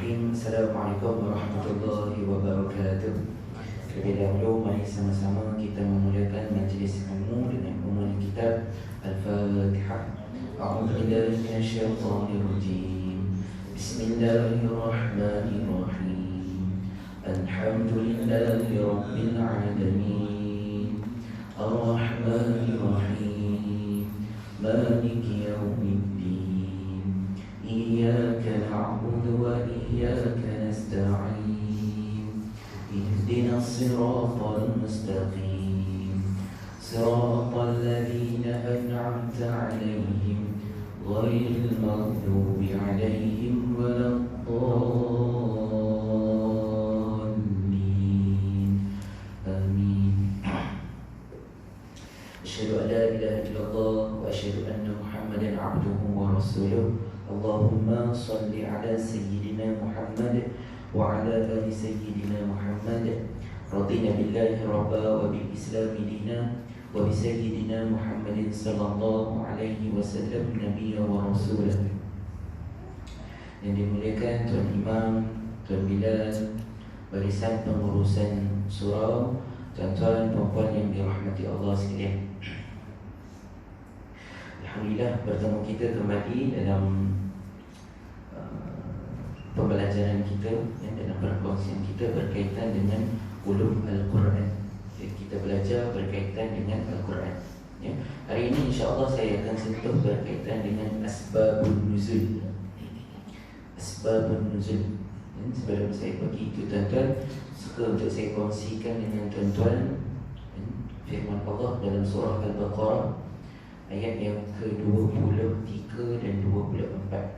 Bismillahirrahmanirrahim. Assalamualaikum warahmatullahi wabarakatuh. Terlebih dahulu, mari sama-sama kita memulakan majlis ilmu dengan memulai kitab Al-Fatihah. A'udzu billahi minasyaitonir rajim. Bismillahirrahmanirrahim. Alhamdulillahi rabbil alamin. Ar-Rahmanir Rahim. Maliki yaumiddin. إياك نعبد وإياك نستعين اهدنا الصراط المستقيم صراط الذين أنعمت عليهم غير المغضوب عليهم ولا الضالين آمين. أشهد أن لا إله إلا الله وأشهد أن محمدا عبده ورسوله. اللهم صل على سيدنا محمد وعلى آل سيدنا محمد. رضينا بالله ربا وبالإسلام دينا وبسيدنا محمد صلى الله عليه وسلم نبيا ورسولا. Yang dimuliakan Tuan Imam, Tuan Bilal, barisan pengurusan surau, tuan-tuan perempuan yang dirahmati Allah sekalian. Alhamdulillah, bertemu kita kembali dalam pembelajaran kita dalam perkongsian kita berkaitan dengan ulum Al-Quran. Kita belajar berkaitan dengan Al-Quran. Hari ini insya-Allah saya akan sentuh berkaitan dengan asbabun nuzul. Asbabun nuzul. Sebelum saya pergi itu, tuan-tuan, suka untuk saya kongsikan dengan tuan-tuan firman Allah dalam surah Al-Baqarah ayat yang ke-23 dan 24.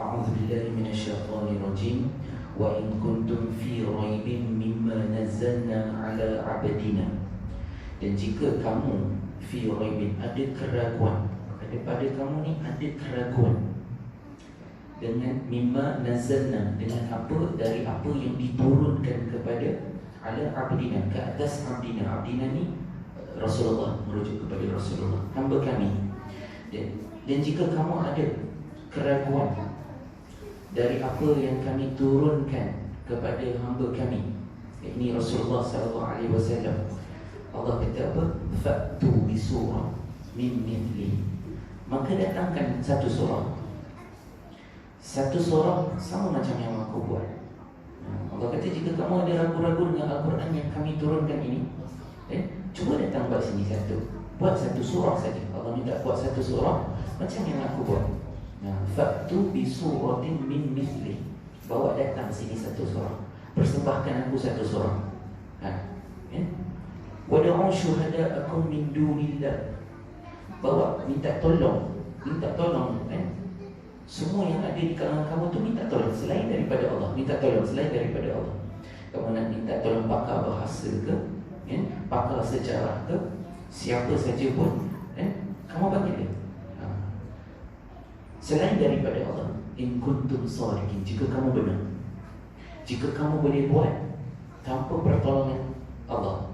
A'udzu billahi minasyaitonir rajim. Wa in kuntum fi raibin mimma nazzalna 'ala 'abdina. Dan jika kamu fi raibin, ada keraguan, pada kamu ni ada keraguan dengan mimma nazzalna, dengan apa, dari apa yang diturunkan kepada 'ala 'abdina, ke atas 'abdina. 'Abdina ni Rasulullah, merujuk kepada Rasulullah, hamba kami. Dan jika kamu ada keraguan dari apa yang kami turunkan kepada hamba kami, yakni Rasulullah SAW, Allah kata apa? Fa'tu bi surah min mithli. Maka datangkan satu surah sama macam yang aku buat. Allah kata, jika kamu ada ragu-ragu dengan Al-Quran yang kami turunkan ini, cuba datang buat sini buat satu surah saja. Allah minta buat satu surah macam yang aku buat. Fa'tu bi suratin min mithli. Bawa datang sini satu surah, persembahkan aku satu surah. Wad'u syuhada'akum min dunillah. Bawa, minta tolong. Semua yang ada di kalangan kamu tu minta tolong selain daripada Allah. Minta tolong selain daripada Allah. Kamu nak minta tolong pakar bahasa ke, pakar sejarah ke, siapa saja pun, kamu panggil dia selain daripada Allah. In kuntum shadiqin, jika kamu benar, jika kamu boleh buat tanpa pertolongan Allah,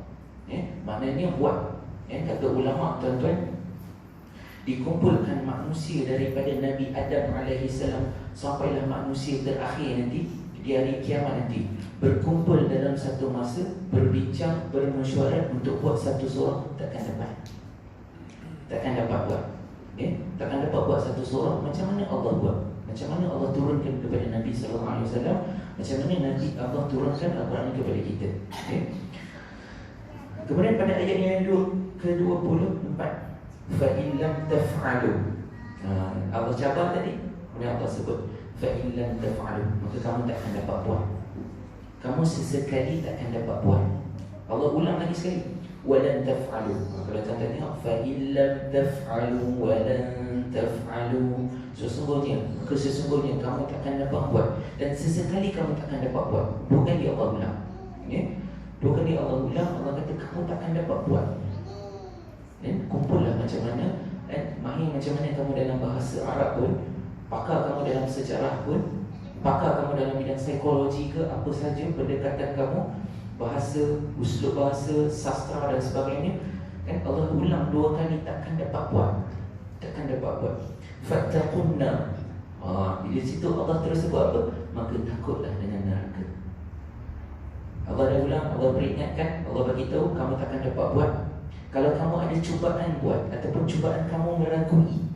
maknanya buat. Kata ulama, tuan-tuan, dikumpulkan manusia daripada Nabi Adam AS sampailah manusia terakhir nanti di hari kiamat nanti, berkumpul dalam satu masa, berbincang, bermesyuarat untuk buat satu surah, takkan dapat buat. Takkan dapat buat satu surah macam mana Allah buat, macam mana Allah turunkan kepada Nabi SAW, macam mana Nabi Allah turunkan Al-Quran kepada kita. Kemudian pada ayat yang ke-24, fa in lam taf'alu, Allah cabar tadi, kemudian Allah sebut fa in lam taf'alu, maka kamu takkan dapat buat, kamu sesekali takkan dapat buat. Allah ulang lagi sekali, walan taf'alu. Kalau tuan-tuan tengok, fa in lam taf'alu walan taf'alu, sesungguhnya kamu takkan dapat buat, dan sesekali kamu takkan dapat buat. Dua kali Allah ulang. Dua kali Allah ulang, Allah kata kamu takkan dapat buat. Kumpullah macam mana, mahir macam mana kamu dalam bahasa Arab pun, pakar kamu dalam sejarah pun, pakar kamu dalam bidang psikologi ke, apa saja pendekatan kamu, bahasa, uslub bahasa, sastra dan sebagainya, Allah ulang dua kali, takkan dapat buat. Fattaqunna, Bila situ Allah terus sebut apa? Maka takutlah dengan neraka. Allah dah ulang, Allah peringatkan, Allah bagi tahu kamu takkan dapat buat. Kalau kamu ada cubaan buat ataupun cubaan kamu meragui,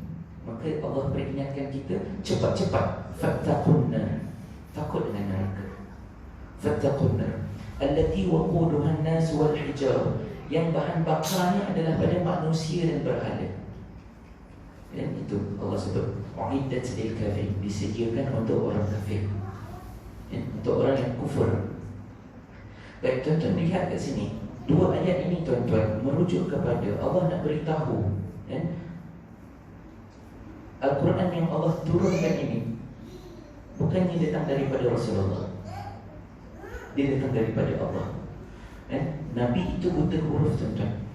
maka Allah peringatkan kita cepat-cepat fattaqun nar. Takut dengan neraka. Fattaqun nar allati waquduha an-nas wal hijarah, yang bahan bakarnya adalah pada manusia dan berhala. Dan itu Allah sebut uiddat lil kafirin, disediakan untuk orang kafir, untuk orang yang kufur. Baik, tuan-tuan lihat kat sini, dua ayat ini tuan-tuan merujuk kepada Allah nak beritahu, Al-Quran yang Allah turunkan ini bukannya datang daripada Rasulullah, dia datang daripada Allah. Nabi itu buta huruf tuan-tuan.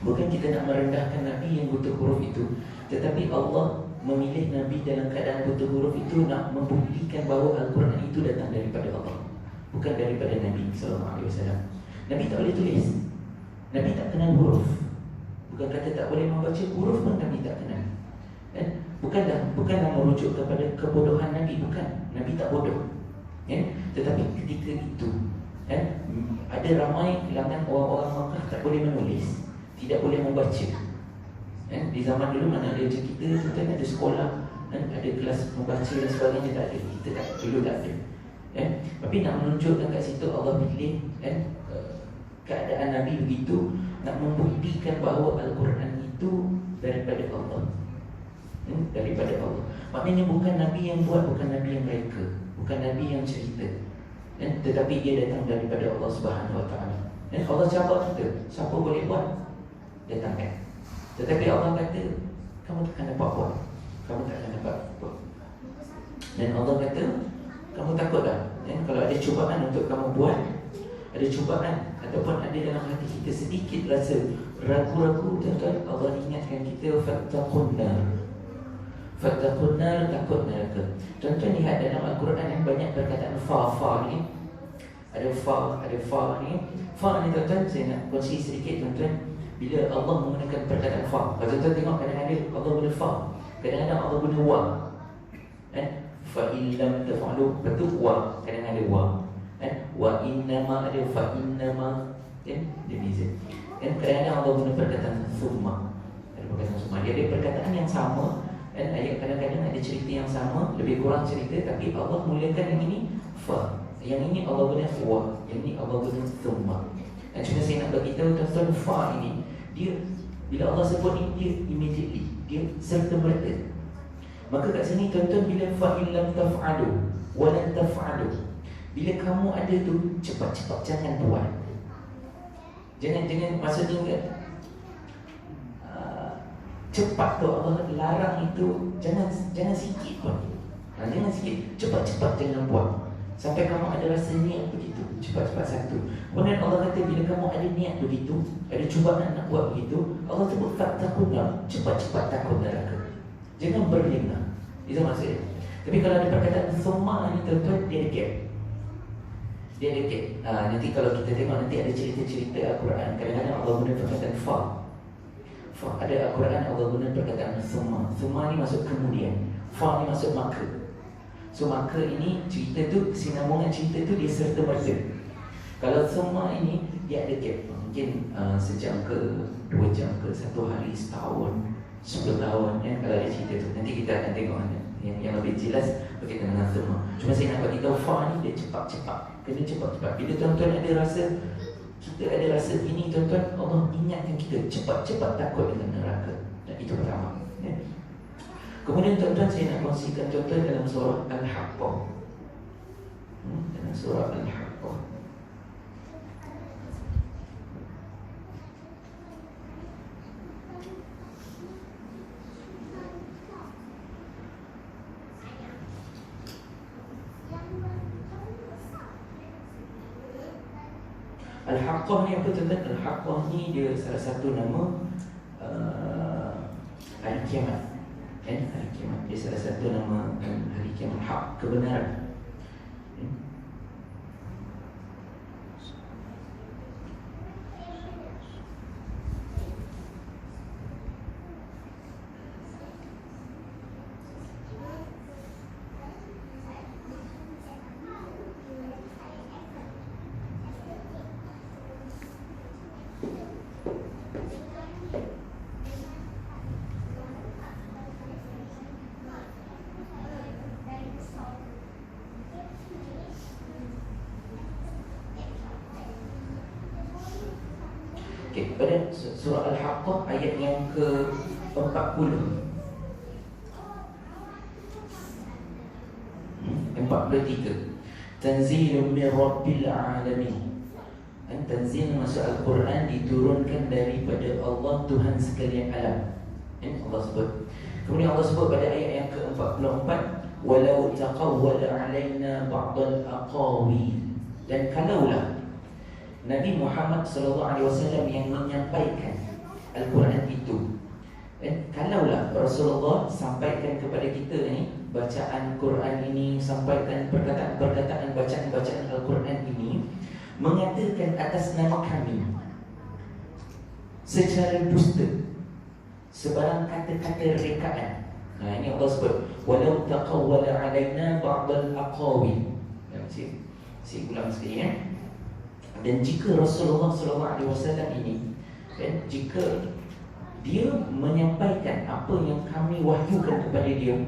Bukan kita nak merendahkan Nabi yang buta huruf itu, tetapi Allah memilih Nabi dalam keadaan buta huruf itu nak membuktikan bahawa Al-Quran itu datang daripada Allah, bukan daripada Nabi SAW. Nabi tak boleh tulis, Nabi tak kenal huruf. Bukan kata tak boleh membaca huruf pun Nabi tak kenal. Bukanlah merujuk kepada kebodohan Nabi, bukan. Nabi tak bodoh. Tetapi ketika itu ada ramai kalangan orang-orang Makkah tak boleh menulis, tidak boleh membaca. Di zaman dulu mana ada macam kita ada sekolah, ada kelas membaca dan sebagainya, tak ada. Kita dulu tak ada. Tapi nak menunjukkan kat situ Allah pilih keadaan Nabi begitu, nak membuktikan bahawa Al-Quran itu daripada Allah. Daripada Allah. Maknanya bukan Nabi yang buat, bukan Nabi yang mereka, bukan Nabi yang cerita, tetapi dia datang daripada Allah Subhanahu Wa Taala. Allah cakap kita, siapa boleh buat? Datangkan. Tetapi Allah kata, kamu takkan dapat buat, kamu takkan dapat buat. Dan Allah kata, kamu takut tak? Kalau ada cubaan untuk kamu buat, ada cubaan ataupun ada dalam hati kita sedikit rasa ragu-ragu, tuan-tuan, Allah ingatkan kita fattaqun nar. Fattaqun nar, takut neraka. Tuan-tuan lihat dalam Al-Quran yang banyak perkataan fa ni. Ada fa ni. Fa ni tuan-tuan, saya nak kongsi sedikit tuan-tuan. Bila Allah menggunakan perkataan fa, kalau tuan-tuan tengok kadang-kadang Allah guna fa, kadang-kadang Allah guna wa. Fa illam taf'alu, betul wa, kadang-kadang wa. Wa innama, ada fa innama, dia beza. Kadang-kadang Allah guna perkataan summa. Ada perkataan summa. Dia ada perkataan yang sama, ayat kadang-kadang ada cerita yang sama, lebih kurang cerita, tapi Allah mulakan yang ini fa, yang ini Allah guna wa, yang ini Allah guna summa. Dan cuma saya nak bagi tahu tuan-tuan, fa ini dia bila Allah sebut ini, dia immediately, dia serta merta. Maka kat sini tuan-tuan, bila fa illam taf'alu wa lan taf'alu, bila kamu ada tu, cepat-cepat jangan buat. Jangan maksudnya cepat tu Allah larang itu, jangan sikit pun. Jangan sikit, cepat-cepat jangan buat. Sampai kamu ada rasa niat begitu, cepat-cepat satu. Kemudian Allah kata bila kamu ada niat begitu, ada cubaan nak buat begitu, Allah sebut fattaqun nar, cepat-cepat takut neraka. Jangan berlengah. Itu maksudnya. Tapi kalau ada perkataan summa ni tuan-tuan, dia ada gap. Dia ada gap. Nanti kalau kita tengok nanti ada cerita-cerita Al-Quran, kadang-kadang Allah guna perkataan fa. Ada Al-Quran Allah guna perkataan summa. Summa ni maksud kemudian, fa ni maksud maka. So maka ini cerita tu, sinambungan cerita tu dia serta merta. Kalau summa ini dia ada gap, mungkin sejam ke 2 jam ke 1 hari, setahun, 10 tahun, kalau ada cerita tu. Nanti kita akan tengok yang lebih jelas berkaitan dengan summa. Cuma saya nak bagi tahu fa ni dia cepat-cepat, kena cepat-cepat. Bila tuan-tuan ada rasa, kita ada rasa ini tuan-tuan, Allah ingatkan kita cepat-cepat takut dengan neraka. Dan itu pertama. Kemudian tuan-tuan, saya nak kongsikan tuan-tuan dalam surah Al-Haqqah. Dalam surah Al-Haqqah. Al-Haqqah ni apa tuan-tuan? Al-Haqqah ni dia salah satu nama Hari Kiamat. Hari Kiamat, dia salah satu nama Hari Kiamat, hak, kebenaran. Okay, pada surah Al-Haqqah ayat yang ke-40, 43. Tanzilun min Rabbil Alamin. Tanzil maksud Al-Quran diturunkan daripada Allah, Tuhan sekalian alam. Allah sebut. Kemudian Allah sebut pada ayat yang ke-44, walau taqawwala alaina ba'dal aqawil. Dan kalaulah Nabi Muhammad SAW yang menyampaikan Al-Quran itu, kalaulah Rasulullah sampaikan kepada kita ni bacaan Quran ini, sampaikan perkataan-perkataan bacaan-bacaan Al-Quran ini, mengatakan atas nama kami secara dusta sebarang kata-kata rekaan. Ini Allah sebut walau taqawwala alaina ba'dal aqawil. Saya ulang sekali ya. Dan jika Rasulullah SAW ini, jika dia menyampaikan apa yang kami wahyukan kepada dia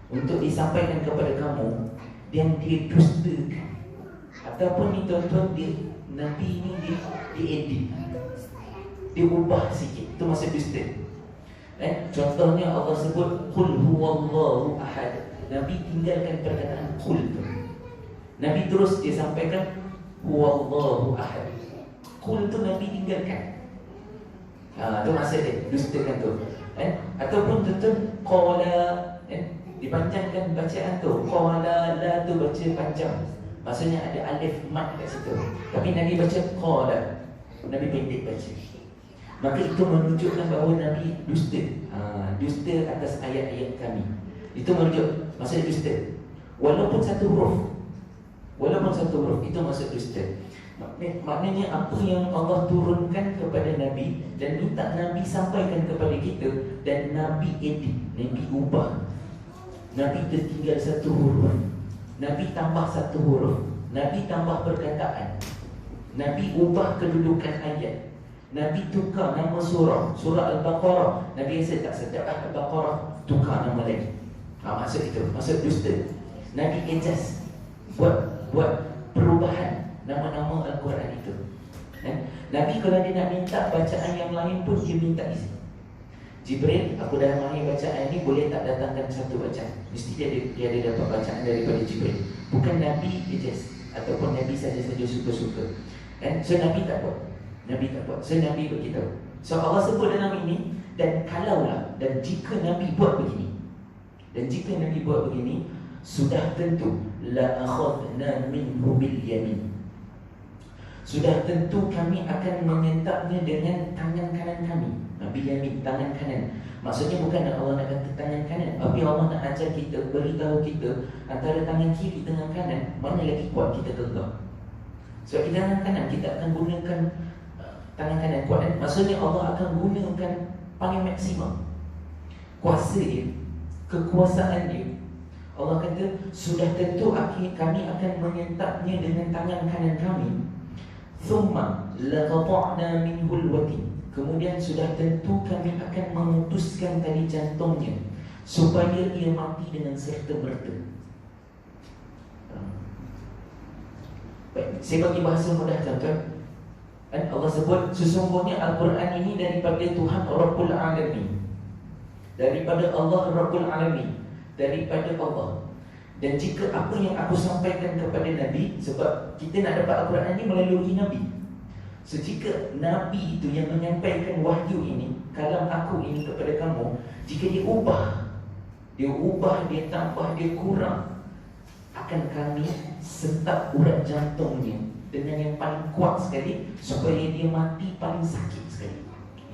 untuk disampaikan kepada kamu, dan dia dustakan, ataupun ni tuan-tuan, Nabi ini diedit, dia ubah sikit, itu maksud dusta. Contohnya Allah sebut qul huwallahu ahad, Nabi tinggalkan perkataan qul tu, Nabi terus dia sampaikan huwallahu ahad. Qul tu Nabi tinggalkan. Tu maksud dia, dustakan tu. Ataupun tuan-tuan qala, dipanjangkan bacaan tu, qala la tu baca panjang, maksudnya ada alif mat kat situ, tapi Nabi baca qala, Nabi pendek baca. Maka itu menunjukkan bahawa Nabi dusta. Dusta atas ayat-ayat kami. Itu menunjuk maksud dusta. Walaupun satu huruf, itu maksud dusta. Maknanya apa yang Allah turunkan kepada Nabi dan minta Nabi sampaikan kepada kita, dan Nabi edit, Nabi ubah, Nabi tertinggal satu huruf, Nabi tambah satu huruf, Nabi tambah perkataan, Nabi ubah kedudukan ayat, Nabi tukar nama surah. Surah Al-Baqarah, Nabi rasa tak sedap Al-Baqarah, tukar nama lain. Maksud itu, maksud dusta. Nabi adjust, buat perubahan nama-nama Al-Quran itu. Nabi kalau dia nak minta bacaan yang lain pun, dia minta izin. Jibril, aku dah mahir bacaan ni, boleh tak datangkan satu bacaan? Mesti dia ada dapat bacaan daripada Jibril. Bukan Nabi adjust, ataupun Nabi saja-saja suka-suka. So Nabi tak buat. So Nabi beritahu. So Allah sebut dalam ini, dan kalaulah, dan jika Nabi buat begini, sudah tentu la akhadna minhu bil yamin, sudah tentu kami akan menyentapnya dengan tangan kanan kami. Bil yamin, tangan kanan. Maksudnya bukan Allah nak kata tangan kanan, tapi Allah nak ajar kita, beritahu kita antara tangan kiri dengan kanan mana lagi kuat kita genggam. Sebab kita tangan kanan, kita akan gunakan tangan kanan kuat. Maksudnya Allah akan gunakan paling maksimum kuasa dia, kekuasaan dia. Allah kata sudah tentu kami akan menyentapnya dengan tangan kanan kami. Thumma laqata'na minhul watin, kemudian sudah tentu kami akan memutuskan tali jantungnya supaya ia mati dengan serta-merta. Baik, saya bagi bahasa mudah tuan-tuan. Allah sebut sesungguhnya Al-Quran ini daripada Tuhan Rabbul Alamin, daripada Allah Rabbul Alamin, daripada Allah. Dan jika apa yang aku sampaikan kepada Nabi, sebab kita nak dapat Al-Quran ini melalui Nabi. So jika Nabi itu yang menyampaikan wahyu ini, kalam aku ini kepada kamu, jika dia ubah, dia tambah, dia kurang, akan kami sentap urat jantungnya dengan yang paling kuat sekali supaya dia mati paling sakit sekali.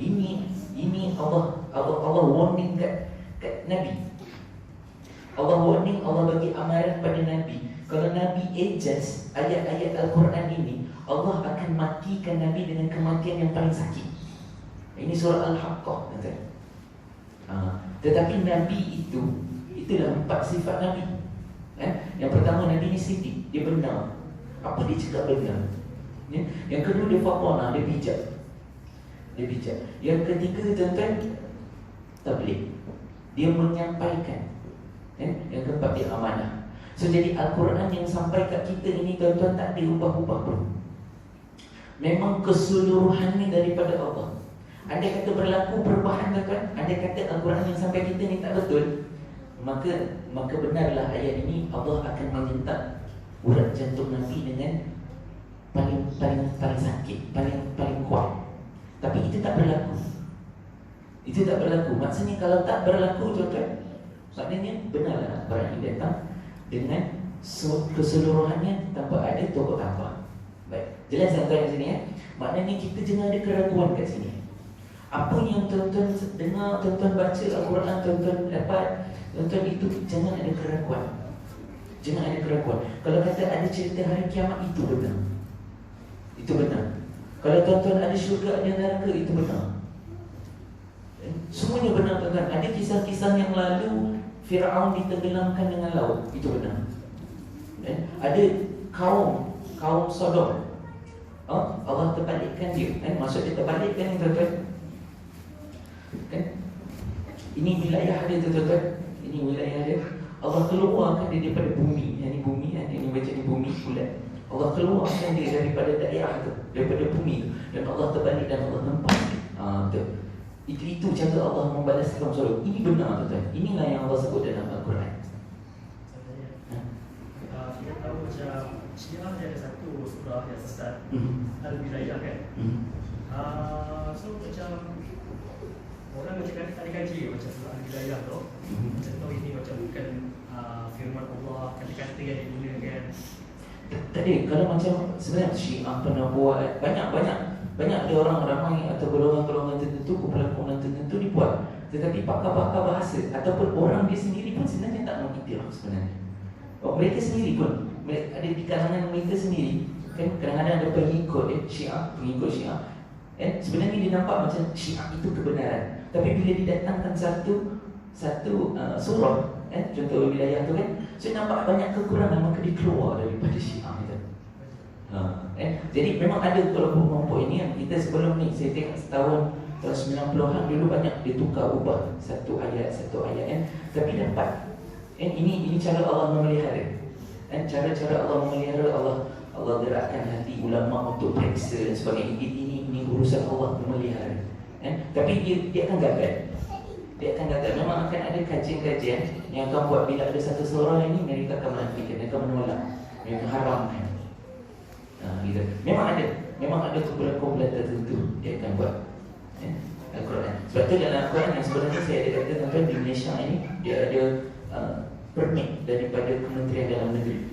Ini Allah warning kat Nabi. Allah warning, Allah bagi amaran pada Nabi. Kalau Nabi adjust ayat-ayat Al-Quran ini, Allah akan matikan Nabi dengan kematian yang paling sakit. Ini surah Al-Haqqah. Tetapi Nabi itulah 4 sifat Nabi. Yang pertama, Nabi ni sidik, dia benar. Apa dia cakap benar. Yang kedua, dia faqana, dia bijak. Yang ketiga, tuan-tuan, tabligh, dia menyampaikan. Yang keempat, dia amanah. So jadi Al-Quran yang sampai kat kita ini, tuan-tuan, tak ada ubah-ubah pun. Memang keseluruhannya daripada Allah. Andai kata berlaku perubahan tuan, andai kata Al-Quran yang sampai kita ni tak betul, maka benarlah ayat ini Allah akan menyentak urat jantung Nabi dengan paling sakit, paling kuat. Tapi itu tak berlaku. Itu tak berlaku. Maksudnya kalau tak berlaku tuan-tuan, maknanya benarlah Al-Quran ini datang dengan keseluruhannya tanpa ada tokok tambah. Baik, jelas tuan-tuan di sini ya. Maknanya kita jangan ada keraguan kat sini. Apa yang tuan-tuan dengar, tuan-tuan baca Al-Quran, tuan-tuan dapat, tuan-tuan itu jangan ada keraguan. Jangan ada keraguan. Kalau kata ada cerita hari kiamat, itu benar. Itu benar. Kalau tuan-tuan ada syurga, ada neraka, itu benar. Semuanya benar tuan-tuan. Ada kisah-kisah yang lalu Fir'aun ditenggelamkan dengan laut, itu benar. Ada kaum Sodom, Allah terbalikkan dia. Maksud dia terbalikkan ni tuan-tuan, kan? Ini wilayah dia tuan-tuan. Ini wilayah dia. Allah keluarkan dia daripada bumi. Yang ni bumi, ini macam ni bumi bulat. Allah keluarkan dia daripada daerah tu, daripada bumi tu, dan Allah terbalik dan Allah tempat. Itu cara Allah membalas kaum Sodom. Ini benar tuan-tuan. Inilah yang Allah sebut dalam Al-Quran. Kita tahu macam Syiah dia ada satu surah yang sesat, Al-Bidayah kan. So macam orang macam ada kaji macam surah Al-Bidayah tu, macam tahu ini macam bukan firman Allah, kata-kata yang digunakan. Tadi kalau macam sebenarnya Syiah pernah buat banyak ada orang ramai atau golongan-golongan tertentu, kumpulan-kumpulan tertentu dibuat. Tetapi pakar-pakar bahasa ataupun orang dia sendiri pun sebenarnya tak mengiktiraf sebenarnya. Mereka sendiri pun ada di kalangan mereka sendiri kan, kadang-kadang ada pengikut pengikut Syiah. Sebenarnya dia nampak macam Syiah itu kebenaran. Tapi bila didatangkan satu surah, contoh wilayah tu kan, so nampak banyak kekurangan, maka dia keluar daripada Syiah itu. Jadi memang ada kelompok ini yang kita sebelum ni saya tengok tahun 90-an dulu banyak dia tukar ubah satu ayat kan, tapi dapat. Ini cara Allah memelihara. Cara-cara Allah memelihara, Allah gerakkan hati ulama untuk periksa dan sebagainya. Ini urusan Allah memelihara. Tapi dia akan gagal. Dia akan gagal. Memang akan ada kajian-kajian yang akan buat bila ada satu surah ini mereka akan menafikan, mereka menolak, mereka haramkan. Gitu. Memang ada kumpulan-kumpulan tertentu dia akan buat Al-Quran. Sebab tu dalam Al-Quran yang sebenarnya saya ada kata tuan-tuan, di Malaysia ini dia ada permit daripada Kementerian Dalam Negeri.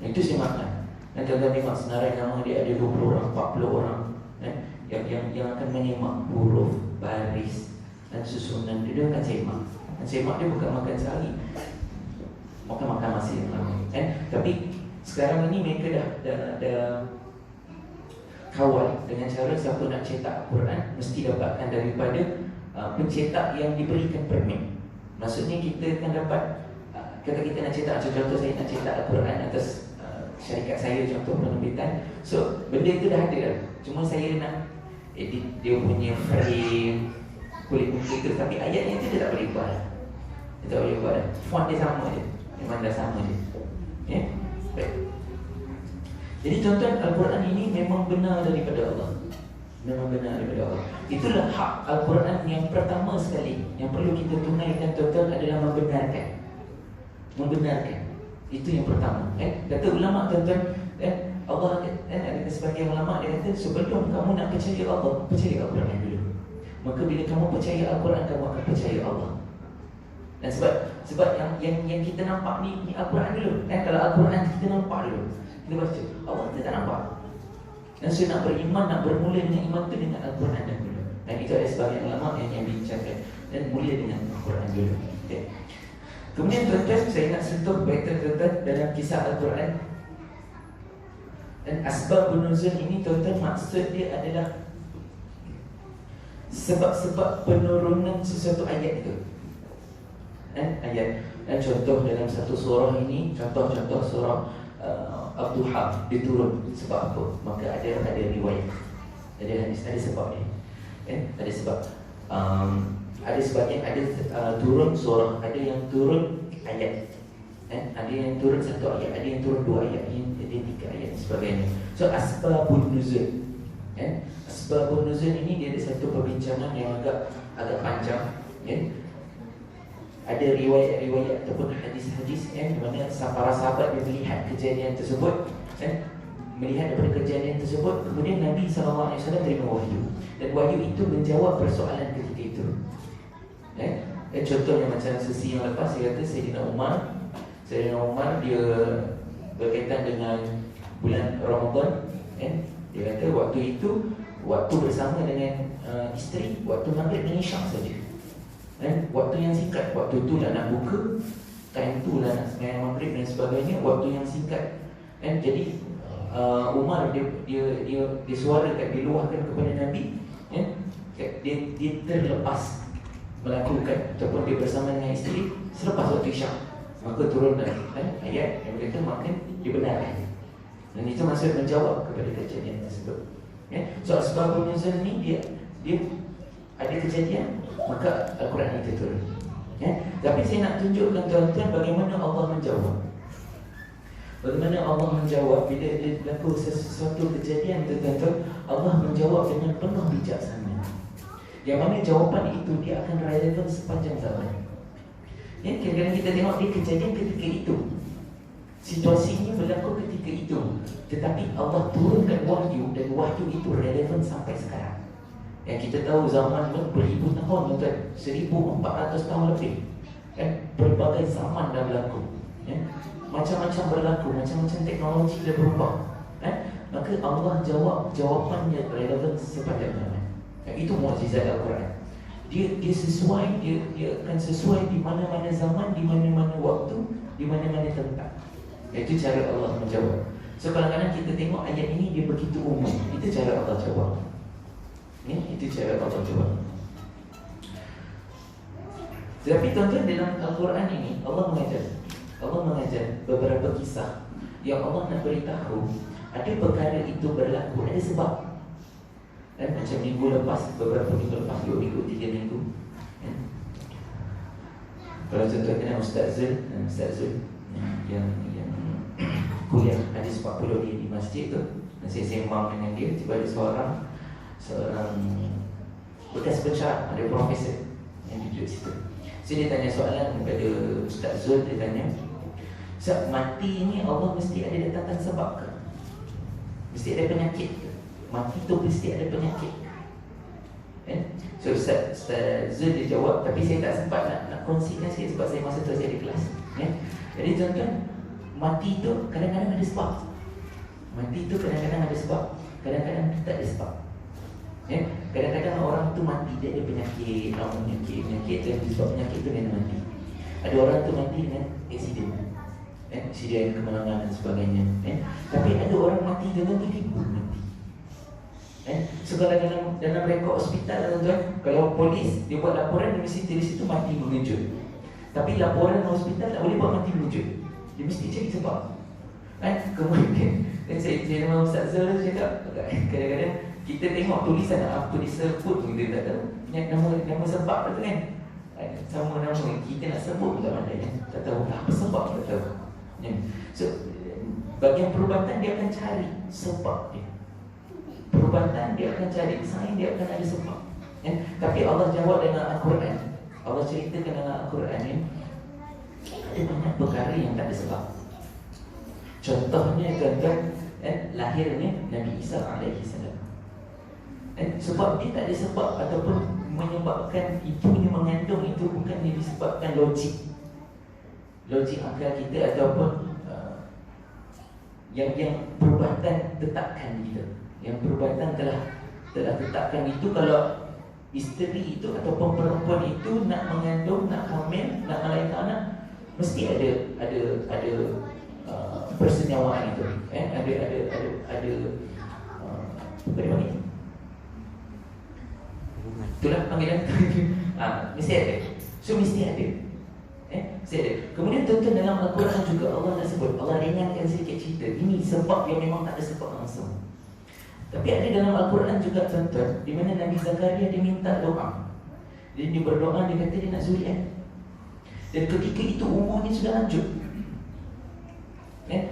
Itu saya makan. Dan tuan-tuan tengok senarai nama dia ada 20 orang, 40 orang yang akan menyemak huruf, baris dan susunan dia akan semak. Dan semak dia bukan makan sehari, makan masa yang lama. Tapi sekarang ini mereka dah kawal dengan cara siapa nak cetak Al-Quran mesti dapatkan daripada pencetak yang diberikan permit. Maksudnya kita akan dapat, kata kita nak cetak, contoh saya nak cetak Al-Quran atas syarikat saya, contoh penerbitan. So benda itu dah ada dah. Cuma saya nak edit dia punya frame, kulit muka itu, tapi ayatnya itu dia tak boleh buat. Dia tak boleh buat dah. Font dia sama je, memang dah sama je. Baik. Jadi tuan-tuan, Al-Quran ini memang benar daripada Allah. Memang benar daripada Allah. Itulah hak Al-Quran yang pertama sekali yang perlu kita tunaikan tuan-tuan adalah membenarkan. Membenarkan. Itu yang pertama. Kata ulama tuan-tuan, Allah ada sebagian ulama dia kata sebelum kamu nak percaya Allah, percaya Al-Quran dulu. Maka bila kamu percaya Al-Quran, kamu akan percaya Allah. Dan sebab yang kita nampak ni Al-Quran dulu. Kalau Al-Quran kita nampak dulu, kita baca, Allah kita tak nampak. Dan saya nak beriman, nak bermula dengan iman itu dengan Al-Quran dulu. Dan itu ada sebagian ulama yang bincangkan. Dan mula dengan Al-Quran dulu. Okay. Kemudian tuan-tuan, saya nak sentuh baikkan tuan-tuan dalam kisah Al-Quran. Dan asbab nuzul ini tuan-tuan, maksud dia adalah sebab-sebab penurunan sesuatu ayat itu. Ayat. Dan contoh dalam satu surah ini, contoh surah Al-Duha diturun sebab apa? Maka ada riwayat, ada hadis, ada sebab dia. Ada sebab. Ada sebagian turun surah, ada yang turun ayat. Ada yang turun satu ayat, ada yang turun dua ayat, ada 3 ayat sebagainya. So asbabun nuzul. Asbabun nuzul ini dia ada satu perbincangan yang agak panjang. Ada riwayat-riwayat ataupun hadis-hadis di mana para sahabat dia melihat kejadian tersebut, melihat daripada kejadian tersebut, kemudian Nabi SAW terima wahyu, dan wahyu itu menjawab persoalan ketika itu. Contohnya macam sesi yang lepas saya kata Sayyidina Umar dia berkaitan dengan bulan Ramadan, dia kata waktu itu waktu bersama dengan isteri, waktu maghrib dan isyak saja. Waktu yang singkat, waktu tu lah nak buka, time tu lah nak sembahyang maghrib dan sebagainya, waktu yang singkat. Jadi Umar dia suarakan, dia luahkan kepada Nabi, dia terlepas melakukan ataupun dia bersama dengan isteri selepas waktu isyak, maka turun ayat yang berkata maka dia benar, dan itu maksud menjawab kepada kejadian tersebut. So sebab nuzul ni dia ada kejadian, maka Al-Quran itu turun. Tapi saya nak tunjukkan tuan-tuan bagaimana Allah menjawab. Bagaimana Allah menjawab bila dia berlaku sesuatu kejadian tuan-tuan, Allah menjawab dengan penuh bijaksana. Yang mana jawapan itu dia akan relevan sepanjang zaman. Kadang-kadang kita tengok dia kejadian ketika itu, situasinya berlaku ketika itu, tetapi Allah turunkan wahyu, dan wahyu itu relevan sampai sekarang. Yang kita tahu zaman beribu tahun tuan-tuan, 1400 tahun lebih, berbagai zaman dah berlaku, macam-macam berlaku, macam-macam teknologi dah berubah, maka Allah jawab jawapannya relevan sepanjang zaman. Itu mukjizat Al-Quran. Dia sesuai, dia akan sesuai di mana-mana zaman, di mana-mana waktu, di mana-mana tempat. Itu cara Allah menjawab. So kadang-kadang kita tengok ayat ini dia begitu umum, itu cara Allah jawab. Itu cara Allah jawab. Tetapi tuan-tuan, dalam Al-Quran ini Allah mengajar beberapa kisah yang Allah nak beritahu ada perkara itu berlaku, ada sebab. Macam minggu lepas, beberapa minggu lepas, 2 minggu, 3 minggu, kalau contoh kenal Ustaz Zul yang kuliah hadis 40 di masjid tu, dan saya sembang dengan dia, tiba ada seorang bekas pensyarah, ada profesor yang duduk situ. So dia tanya soalan kepada Ustaz Zul, dia tanya, Ustaz, mati ni Allah mesti ada datangkan sebab ke? Mesti ada penyakit ke? Mati tu mesti ada penyakit. So Ustaz Zul dia jawab, tapi saya tak sempat nak kongsikan sikit sebab saya masa tu saya di kelas. Jadi tuan-tuan, mati tu kadang-kadang ada sebab. Mati tu kadang-kadang ada sebab, kadang-kadang tak ada sebab. Kadang-kadang orang tu mati dia ada penyakit, penyakit dan sebab penyakit tu dia mati. Ada orang tu mati dengan aksiden kemalangan dan sebagainya. Tapi ada orang mati dengan tiba-tiba mati. So kalau dalam rekod hospital tuan-tuan, kalau polis dia buat laporan, dia mesti tulis itu mati mengejut. Tapi laporan hospital tak boleh buat mati mengejut, dia mesti cari sebab. Kemudian saya dengan Ustaz Zul cakap, kadang-kadang kita tengok tulisan tulis sebut kita tak tahu nama sebab tu kan, sama nama kita nak sebut tak pandai, tak tahu apa sebab, tak tahu. So bagian perubatan dia akan cari sebab dia. Perubatan dia akan cari, sains dia akan ada sebab. Tapi Allah jawab dengan Al-Quran. Allah ceritakan dalam Al-Quran ada banyak perkara yang tak ada sebab. Contohnya tuan-tuan, lahirnya Nabi Isa AS. Sebab dia tak ada sebab, ataupun menyebabkan ibunya mengandung itu bukan disebabkan logik akal kita, ataupun yang perubatan tetapkan kita. Yang perubatan telah tetapkan itu, kalau isteri itu ataupun perempuan itu nak mengandung, nak hamil, nak melahirkan anak, mesti ada persenyawaan itu. Ada apa dia panggil? Itulah panggilan. Mesti ada. So mesti ada. Mesti ada. Kemudian tuan-tuan, dalam Al-Quran juga Allah dah sebut, Allah ringankan sedikit cerita. Ini sebab yang memang tak ada sebab langsung. Tapi ada dalam Al-Quran juga tuan-tuan, di mana Nabi Zakaria dia minta doa. Dia berdoa, dia kata dia nak zuriat. Dan ketika itu umurnya sudah lanjut.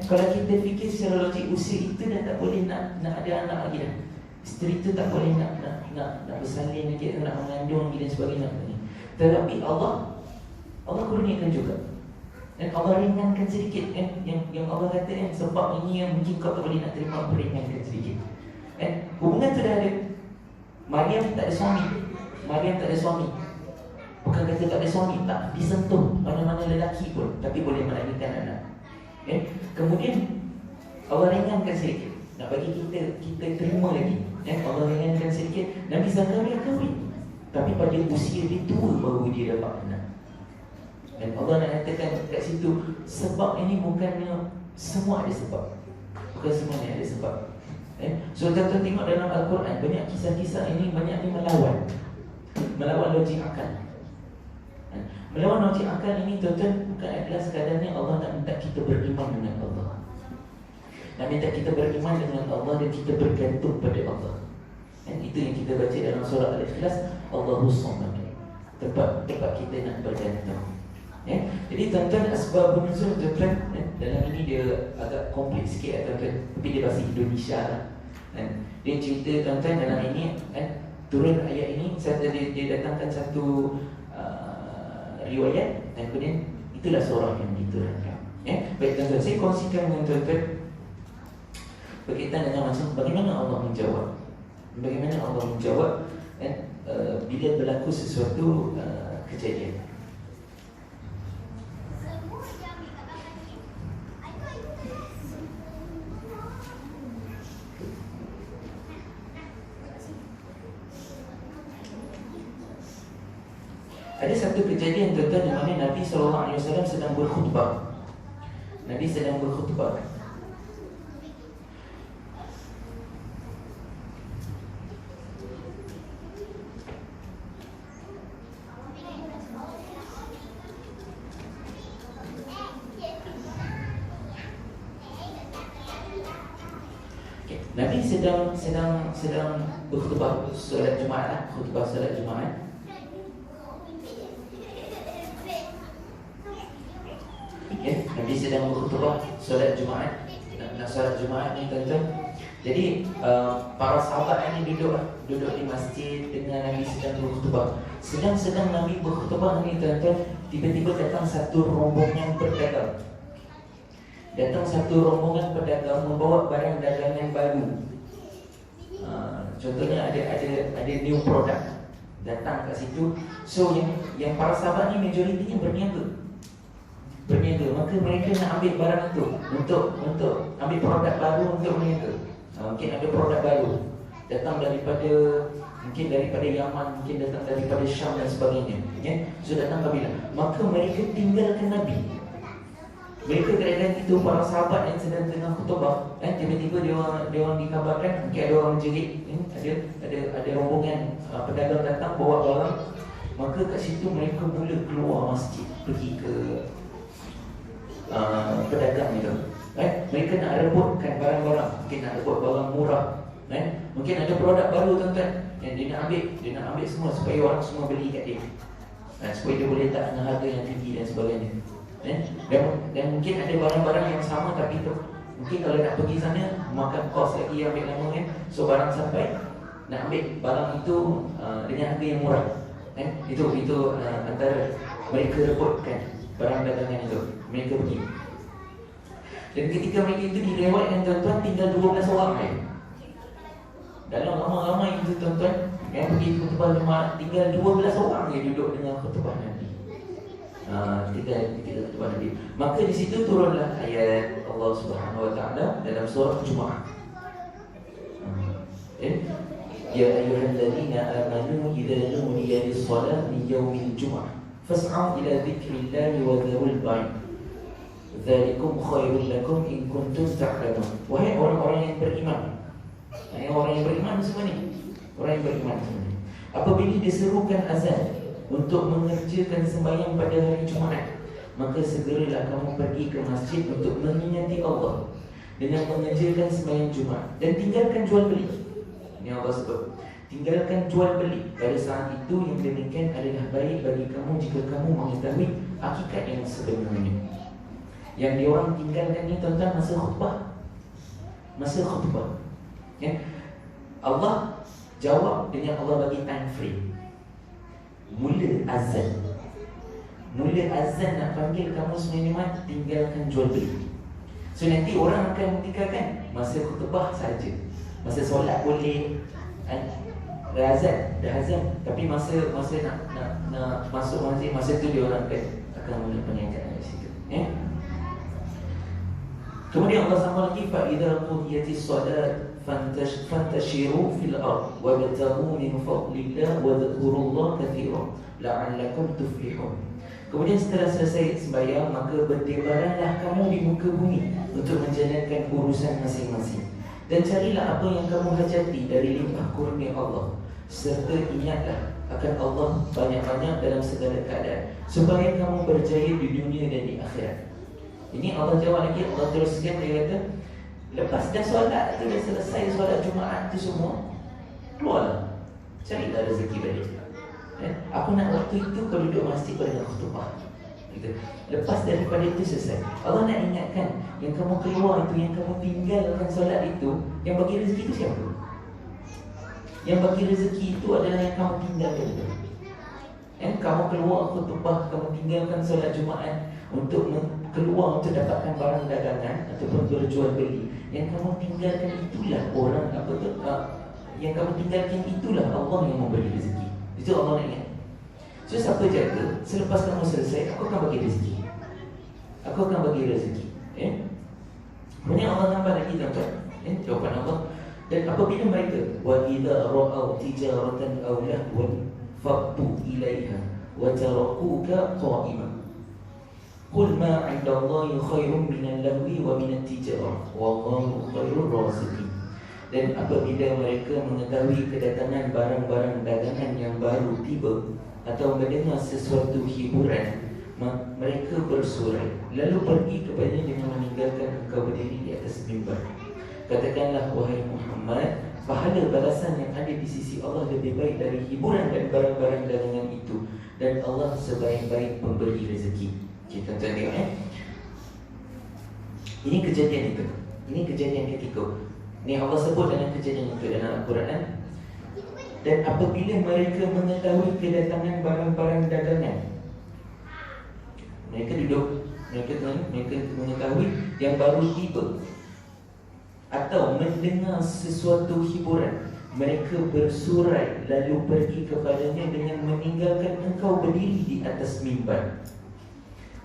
Kalau kita fikir secara logik, usia itu dah tak boleh nak ada anak lagi dah. Isteri tu tak boleh nak bersalin lagi, nak mengandung lagi dan sebagainya. Tetapi Allah kurniakan juga. Dan Allah ringankan sedikit kan. Yang Allah kata kan, sebab ini yang mungkin kau tak boleh nak terima, aku ringankan sedikit. Hubungan tu dah ada. Maryam tak ada suami. Bukan kata tak ada suami, tak disentuh mana-mana lelaki pun, tapi boleh melahirkan anak. Kemudian Allah ringankan sedikit, nak bagi kita terima lagi. Allah ringankan sedikit. Nabi Zakaria kahwin, tapi pada usia dia tua baru dia dapat anak. Dan Allah nak katakan kat situ, sebab ini bukannya semua ada sebab. Bukan semuanya ada sebab. So tuan-tuan tengok dalam Al-Quran, banyak kisah-kisah ini banyak ni melawan logik akal. Melawan logik akal ini tuan-tuan bukan adalah sekadar Allah nak minta kita beriman dengan Allah, nak minta kita beriman dengan Allah dan kita bergantung pada Allah. Itu yang kita baca dalam surah Al-Ikhlas, Allahus Samad, tempat kita nak bergantung. Jadi tuan-tuan, asbabun nuzul tuan-tuan, dalam ini dia agak kompleks sikit tuan-tuan, tapi dia bahasa Indonesia lah. Dia cerita tuan-tuan dalam ini turun ayat ini, dia datangkan satu riwayat, dan kemudian itulah surah yang diturunkan. Baik tuan-tuan, saya kongsikan dengan tuan-tuan berkaitan dengan macam bagaimana Allah menjawab. Bagaimana Allah menjawab bila berlaku sesuatu kejadian. Ada satu kejadian tuan-tuan di mana Nabi SAW sedang berkhutbah. Nabi sedang berkhutbah solat Jumaat, khutbah solat Jumaat. Nabi sedang berkhutbah solat Jumaat. Nak solat Jumaat ni tuan-tuan. Jadi para sahabat ini duduk di masjid dengan Nabi sedang berkhutbah. Sedang Nabi berkhutbah ni tuan-tuan, tiba-tiba datang satu rombongan pedagang. Membawa barang dagangan baru. Contohnya ada new product datang kat situ. So yang para sahabat ni majoritinya berniaga. Maka mereka nak ambil barang itu untuk ambil produk baru untuk mereka. Mungkin ada produk baru datang daripada Yaman, mungkin datang daripada Syam dan sebagainya. So datang kabilah. Maka mereka tinggalkan Nabi. Mereka keadaan itu para sahabat yang sedang tengah khutbah, tiba-tiba dia orang dikabarkan mungkin ada orang menjerit, ada rombongan pedagang datang bawa barang. Maka kat situ mereka mula keluar masjid pergi ke pedagang itu. Mereka nak rebutkan barang-barang, mungkin nak rebut barang murah. Mungkin ada produk baru tuan-tuan yang dia nak ambil semua supaya orang semua beli kat dia, supaya dia boleh tak dengan harga yang tinggi dan sebagainya. Dan mungkin ada barang-barang yang sama, tapi mungkin kalau nak pergi sana makan kos lagi, ambil lama kan. So barang sampai, nak ambil barang itu dengan harga yang murah. Itu antara mereka rebutkan barang dagangan itu. Mereka pergi. Dan ketika mereka itu direwatkan tuan-tuan, tinggal 12 orang dalam ramai-ramai itu tuan-tuan yang pergi khutbah Jumaat, tinggal 12 orang yang duduk dengan khutbah Nabi. Kita khutbah Nabi. Maka di situ turunlah ayat Allah Subhanahu Wa Taala dalam surah Jumaat. Ya ayyuhalladzina amanu idza nudiya lis-salati min yaumil jumu'ah fas'au ila dzikrillahi wa dzarul bai'. Dzalikum khairul lakum in kuntum ta'lamun. Wahai orang-orang yang beriman. Orang yang beriman semua ni. Orang yang beriman semua ni. Apabila diserukan azan untuk mengerjakan sembahyang pada hari Jumaat, maka segeralah kamu pergi ke masjid untuk mengingati Allah dengan mengerjakan sembahyang Jumaat dan tinggalkan jual beli. Ini Allah sebut, tinggalkan jual beli. Pada saat itu yang demikian adalah baik bagi kamu jika kamu mengetahui hakikat yang sebenarnya. Yang diorang tinggalkan ni tuan-tuan masa khutbah. Allah jawab dengan Allah bagi time frame. Mula azan. Mula azan nak panggil kamu semua ni tinggalkan jual beli. So nanti orang akan tinggalkan masa khutbah saja. Masa solat boleh, dah azan. Tapi masa nak masuk masjid, masa tu dia orang akan mula perniagaan di situ. Kemudian Allah sambung lagi, fa idza qudiyatis salat fantashiru fil ard wabtaghu min fadlillah wa dhkurullaha katsiran la'allakum tuflihun. Kemudian setelah selesai sembahyang, maka bertebaranlah kamu di muka bumi untuk menjalankan urusan masing-masing, dan carilah apa yang kamu hajati dari limpah kurnia Allah, serta ingatlah akan Allah banyak-banyak dalam segala keadaan, supaya kamu berjaya di dunia dan di akhirat. Ini Allah jawab lagi. Allah teruskan, dia kata, lepas dah solat tu, dah selesai solat Jumaat tu semua, keluarlah, carilah rezeki balik. Aku nak waktu itu kau duduk masjid pada khutbah gitu. Lepas daripada itu selesai, Allah nak ingatkan, yang kamu keluar itu, yang kamu tinggalkan solat itu, yang bagi rezeki itu siapa? Yang bagi rezeki itu adalah yang kamu tinggalkan itu. Kamu keluar khutbah, kamu tinggalkan solat Jumaat untuk keluar untuk dapatkan barang dagangan ataupun berjual beli. Yang kamu tinggalkan itulah orang yang kamu tinggalkan itulah Allah yang memberi rezeki. Itu Allah nak ingat. So siapa jaga, selepas kamu selesai, aku akan bagi rezeki. Aku akan bagi rezeki. Kemudian Allah tambah lagi, tuan-tuan, jawapan Allah. Dan apabila mereka wa idza ra'aw tijaratan aw lahwan faqtu ilaiha wa tarakuka qa'iman qul ma 'indallahi khairun minal lahwi wa minat tijarah wallahu khairur raziqin. Dan apabila mereka mengetahui kedatangan barang-barang dagangan yang baru tiba atau mendengar sesuatu hiburan, mereka bersurai lalu pergi kepadanya dengan meninggalkan engkau berdiri di atas mimbar. Katakanlah, wahai Muhammad, pahala balasan yang ada di sisi Allah lebih baik dari hiburan dan barang-barang dagangan itu, dan Allah sebaik-baik pemberi rezeki. Kita tengok ini kejadian itu. Ini kejadian ketika ini Allah sebut dalam kejadian itu dalam Al-Quran. Dan apabila mereka mengetahui kedatangan barang-barang dagangan, mereka mengetahui yang baru tiba atau mendengar sesuatu hiburan, mereka bersurai lalu pergi kepadanya dengan meninggalkan engkau berdiri di atas mimbar.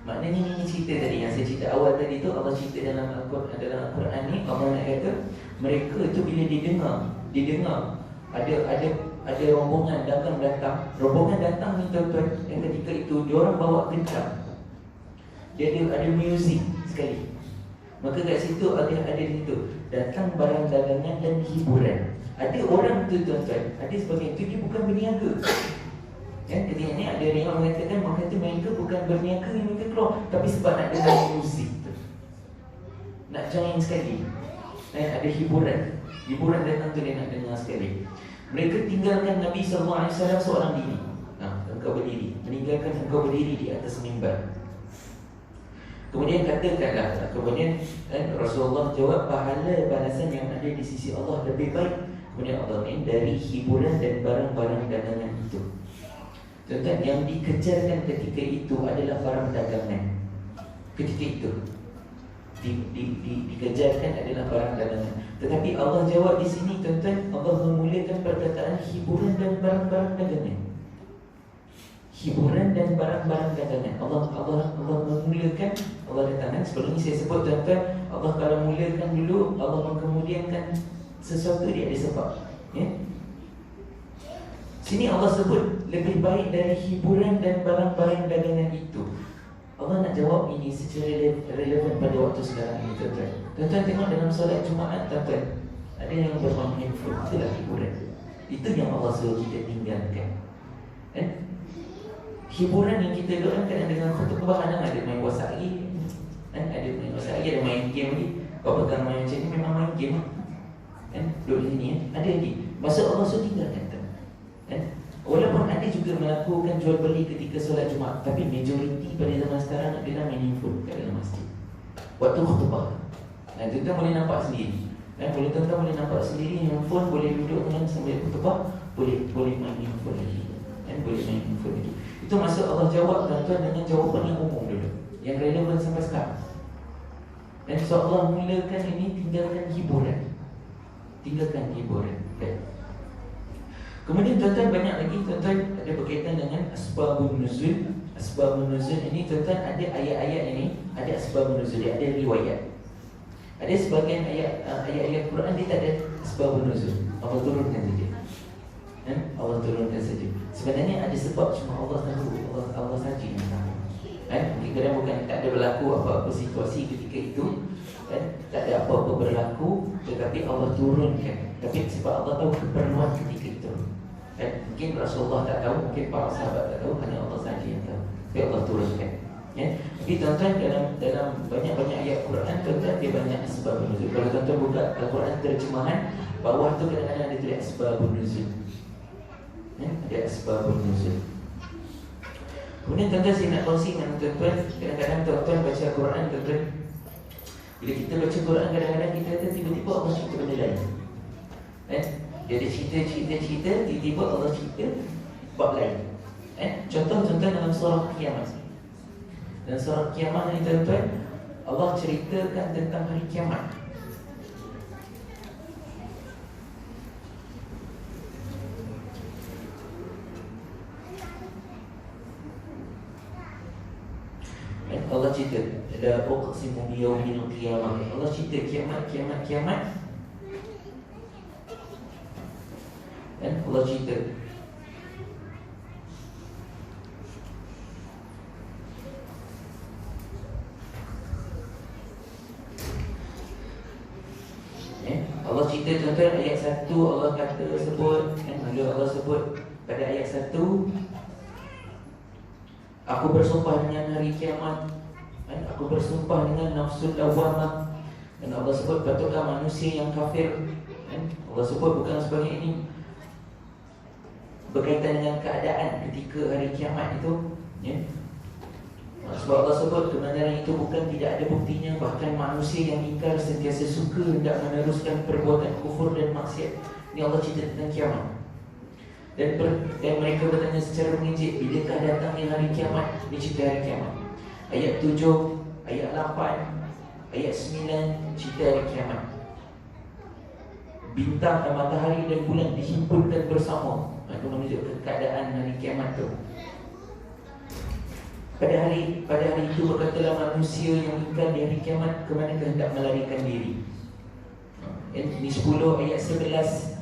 Maknanya ini cerita tadi yang saya cerita awal tadi tu, Allah cerita dalam Al-Quran ni, Allah nak kata mereka tu bila didengar ada rombongan datang. Rombongan datang ni tuan-tuan, yang ketika itu diorang bawa kencang, dia ada muzik sekali. Maka kat situ ada di situ datang barang dagangan dan hiburan. Ada orang tu tuan-tuan, ada sebagian tu dia bukan berniaga. Ketika ni ada yang mengatakan mereka bukan berniaga, mereka keluar tapi sebab nak dengar muzik tu, nak join sekali. Ada hiburan datang tu, dia nak dengar sekali. Mereka tinggalkan Nabi SAW seorang diri. Engkau berdiri, meninggalkan engkau berdiri di atas mimbar. Kemudian katakanlah, Rasulullah jawab, pahala balasan yang ada di sisi Allah lebih baik, kemudian Allah ini, dari hiburan dan barang-barang dagangan itu. Tuan-tuan, yang dikejarkan ketika itu adalah barang dagangan. Ketika itu dikejarkan adalah barang dagangan. Tetapi Allah jawab di sini, tuan-tuan, Allah memulakan perkataan hiburan dan barang-barang dagangan. Hiburan dan barang-barang dagangan. Allah memulakan, Allah datangkan. Sebelum ini saya sebut, tuan-tuan, Allah kalau mulakan dulu, Allah mengkemudiankan sesuatu, dia ada sebab. Sini Allah sebut lebih baik dari hiburan dan barang-barang dagangan itu. Allah nak jawab ini secara relevan pada waktu sekarang ini, tuan-tuan. Tuan-tuan tengok dalam solat Jumaat, tuan-tuan, ada yang bermain handphone, itulah hiburan. Itu yang Allah suruh kita tinggalkan. Hiburan yang kita doakan dengan khutbah, kadang ada main WhatsApp lagi, ada main WhatsApp lagi, ada main game lagi. Kau pegang main macam ni, memang main game duduk sini, ada lagi. Maksud Allah suruh tinggalkan. Walaupun ada juga melakukan jual beli ketika solat Jumaat, tapi majoriti pada zaman sekarang adalah main handphone kat dalam masjid waktu khutbah. Kita boleh nampak sendiri. Boleh tuan-tuan boleh nampak sendiri, handphone boleh duduk dengan sambil bertepah, boleh main handphone lagi. Boleh main handphone lagi. Itu maksud Allah jawab tuan-tuan dengan jawapan yang umum dulu, yang relevan sampai sekarang. So Allah mulakan ini tinggalkan hiburan. Kemudian tuan-tuan banyak lagi tuan-tuan ada berkaitan dengan asbabun nuzul. Asbabun nuzul ini tuan-tuan ada ayat-ayat ini, ada asbabun nuzul, ada riwayat. Ada sebagian ayat-ayat Quran dia tak ada asbabun nuzul. Allah turunkan saja. Allah turunkan saja. Sebenarnya ada sebab, cuma Allah tahu, Allah saja yang tahu. Kadang-kadang bukan tak ada berlaku apa-apa situasi ketika itu, tak ada apa-apa berlaku, tetapi Allah turunkan. Tapi sebab Allah tahu keperluan ketika itu. Mungkin Rasulullah tak tahu, mungkin para sahabat tak tahu, hanya Allah saja yang tahu. Tapi Allah turunkan. Tapi tuan-tuan dalam banyak-banyak ayat Quran, tuan-tuan dia banyak asbabun nuzul. Kalau tuan-tuan buka Al-Quran terjemahan, bawah tu kadang-kadang ada tulis asbabun nuzul. Ada asbabun nuzul. Kemudian tuan-tuan saya nak kongsi dengan tuan-tuan, kadang-kadang tuan-tuan baca Quran, tuan-tuan, bila kita baca Quran kadang-kadang kita kata tiba-tiba Allah cerita benda lain. Dia ada cerita, tiba-tiba Allah cerita bab lain. Contoh tuan-tuan dalam surah Kiamat. Dan surah Kiamat ni tuan-tuan, Allah ceritakan tentang hari kiamat. Allah cerita la uqsimu biyaumil qiyamah. Allah cerita kiamat. Dan Allah cerita Allah cerita tuan-tuan ayat 1 Allah kata sebut, Allah sebut pada ayat 1, aku bersumpah dengan hari kiamat, aku bersumpah dengan nafsul lawamah. Dan Allah sebut patutkah manusia yang kafir. Allah sebut bukan sebagai ini berkaitan dengan keadaan ketika hari kiamat itu. Sebab Allah sebut kebenaran itu bukan tidak ada buktinya. Bahkan manusia yang ingkar sentiasa suka hendak meneruskan perbuatan kufur dan maksiat. Ini Allah cerita tentang kiamat. Dan mereka bertanya secara mengejek, bilakah datangnya hari kiamat? Ini cerita hari kiamat. Ayat 7, ayat 8, ayat 9 cerita hari kiamat. Bintang dan matahari dan bulan dihimpunkan bersama. Itu menunjukkan keadaan hari kiamat itu. Pada hari itu berkatalah manusia yang ingkar di hari kiamat, kemana hendak melarikan diri. Ini 10 ayat 11.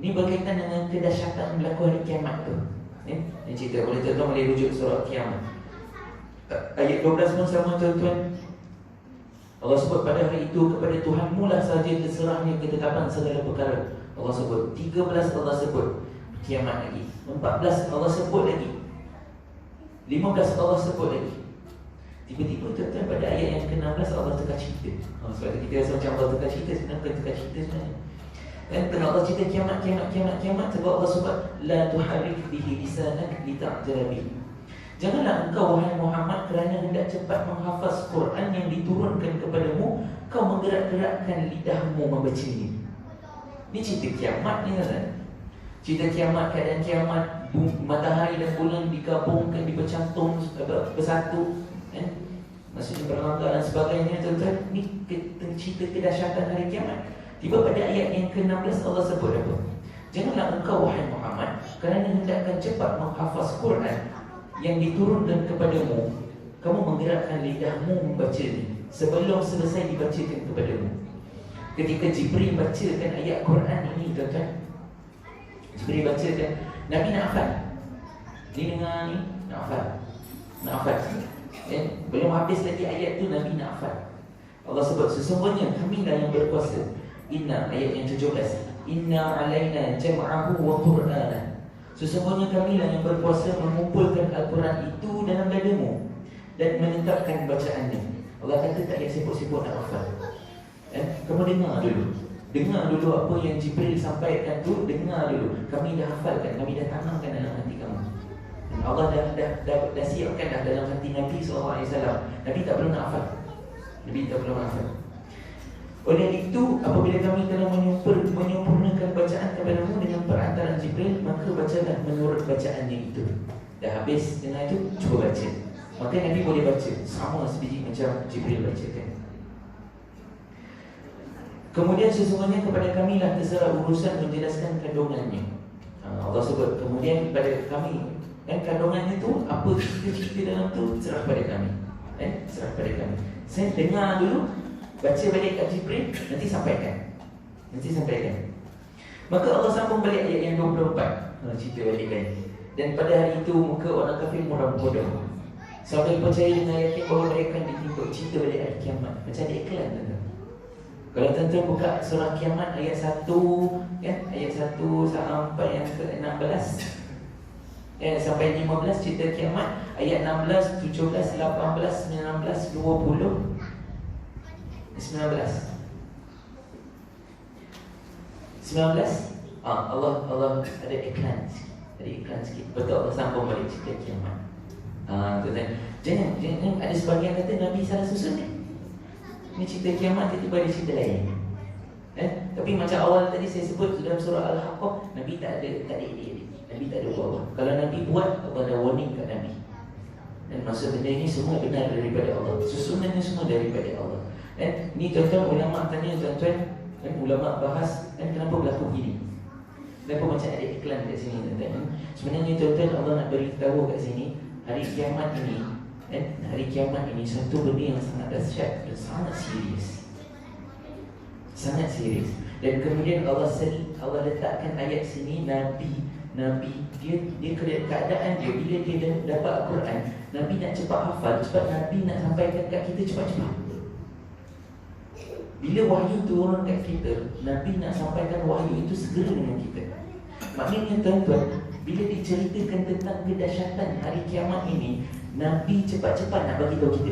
Ini berkaitan dengan kedahsyatan berlaku hari kiamat tu. Ini cerita, boleh tuan-tuan boleh rujuk surah Kiamat. Ayat 12 pun sama tuan-tuan. Allah sebut pada hari itu kepada Tuhanmu lah sahaja terserahnya ketetapan segala perkara. Allah sebut 13, Allah sebut kiamat lagi. 14 Allah sebut lagi. 15 Allah sebut lagi. Tiba-tiba tuan-tuan pada ayat yang ke-16 Allah tukar cerita. Sebab kita rasa macam Allah tukar cerita, sebenarnya bukan tukar cerita sebenarnya. Dan kerana Allah cerita kiamat, sebab Allah sebut la tuharrik bihi lisanak lita'jala bihi. Janganlah engkau wahai Muhammad kerana hendak cepat menghafaz Quran yang diturunkan kepadamu, kau menggerak-gerakkan lidahmu membacanya. Ini cerita kiamat ni kan? Cerita kiamat, keadaan kiamat, matahari dan bulan digabungkan, dibercantum bersatu, maksudnya berlangkah dan sebagainya tuan-tuan. Ini cerita kedahsyatan hari kiamat. Tiba pada ayat yang ke-16 Allah sebut apa? Janganlah engkau wahai Muhammad kerana hendakkan cepat menghafaz Quran yang diturunkan kepadamu, kamu menggerakkan lidahmu membacanya sebelum selesai dibacakan kepadamu. Ketika Jibril bacakan ayat Quran ini tuan-tuan, Jibril bacakan, Nabi nak hafal. Ni dengar ni, nak hafal. Belum habis lagi ayat tu Nabi nak hafal. Allah sebut sesungguhnya kamilah yang berkuasa. Inna, ayat yang 17, Inna alaina jam'ahu wa qur'ana. Sesungguhnya kamilah yang berkuasa mengumpulkan Al-Quran itu dalam dadamu dan menetapkan bacaannya. Allah kata tak payah sibuk-sibuk nak hafal. Kamu dengar dulu apa yang Jibril sampaikan tu. Dengar dulu. Kami dah hafalkan, kami dah tanamkan dalam hati kamu. Dan Allah dah siapkan dah dalam hati Nabi SAW. Nabi tak perlu nak hafal. Oleh itu, apabila kami telah menyempurnakan bacaan kepadamu dengan perantaraan Jibril, maka bacalah menurut bacaannya itu. Dah habis dengan itu, cuba baca. Maka Nabi boleh baca sama sebiji macam Jibril bacakan. Kemudian sesungguhnya kepada kamilah terserah urusan menjelaskan kandungannya. Allah sebut kemudian kepada kami. Dan kandungannya tu apa cerita dalam tu serah pada kami. Serah pada kami. Saya dengar dulu, baca balik kat Jibril, nanti sampaikan. Maka Allah sambung balik ayat yang 24. Cerita balik kan. Dan pada hari itu muka orang kafir muram bodoh. Sampai percaya dengan yakin bahawa mereka akan ditimpuk. Cerita balik hari kiamat. Macam ada iklan tuan-tuan. Kalau tuan-tuan buka surah kiamat ayat 1 kan, ayat 1 sampai yang ke-16 sampai 15 cerita kiamat. Ayat 16, 17, 18, 19, 20, 19 Allah ada iklan sikit. Betul, Allah sambung balik cerita kiamat. Jangan ada sebagian kata Nabi salah susun ni. Ini cerita kiamat, tiba-tiba ada cerita lain. Tapi macam awal tadi saya sebut dalam surah Al-Haqqah, Nabi tak ada edit. Nabi tak ada buat. Kalau Nabi buat, Allah ada warning kat Nabi. Dan maksud benda ini semua benar daripada Allah. Susunannya semua daripada Allah. Ni tuan-tuan ulama tanya tuan-tuan, ulama bahas kenapa berlaku begini. Kenapa macam ada iklan kat sini tuan-tuan. Sebenarnya tuan-tuan Allah nak beritahu kat sini hari kiamat ini. Hari kiamat ini satu benda yang sangat dahsyat dan sangat serius. Dan kemudian Allah letakkan ayat sini Nabi dia keadaan dia bila dia dapat Al-Quran, Nabi nak cepat hafal sebab Nabi nak sampaikan kat kita cepat-cepat. Bila wahyu turun kat kita, Nabi nak sampaikan wahyu itu segera dengan kita. Maknanya tuan-tuan, bila diceritakan tentang kedahsyatan hari kiamat ini, Nabi cepat-cepat nak bagi tahu kita.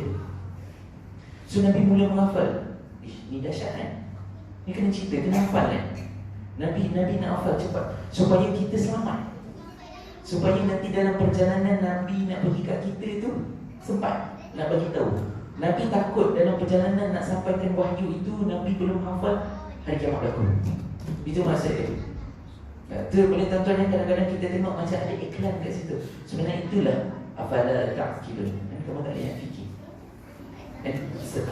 So Nabi mula menghafal. Ni dahsyat kan? Ni kena cerita, kena hafal kan? Nabi nak hafal cepat supaya kita selamat. Supaya nanti dalam perjalanan Nabi nak pergi kat kita tu sempat nak bagi tahu. Nabi takut dalam perjalanan nak sampaikan wahyu itu Nabi belum hafal, hari kiamat berlaku. Itu maksud dia. Tu boleh tuan-tuan yang kadang-kadang kita tengok macam ada iklan kat situ. Sebenarnya itulah afala ta'qilun. Kamu tak boleh fikir.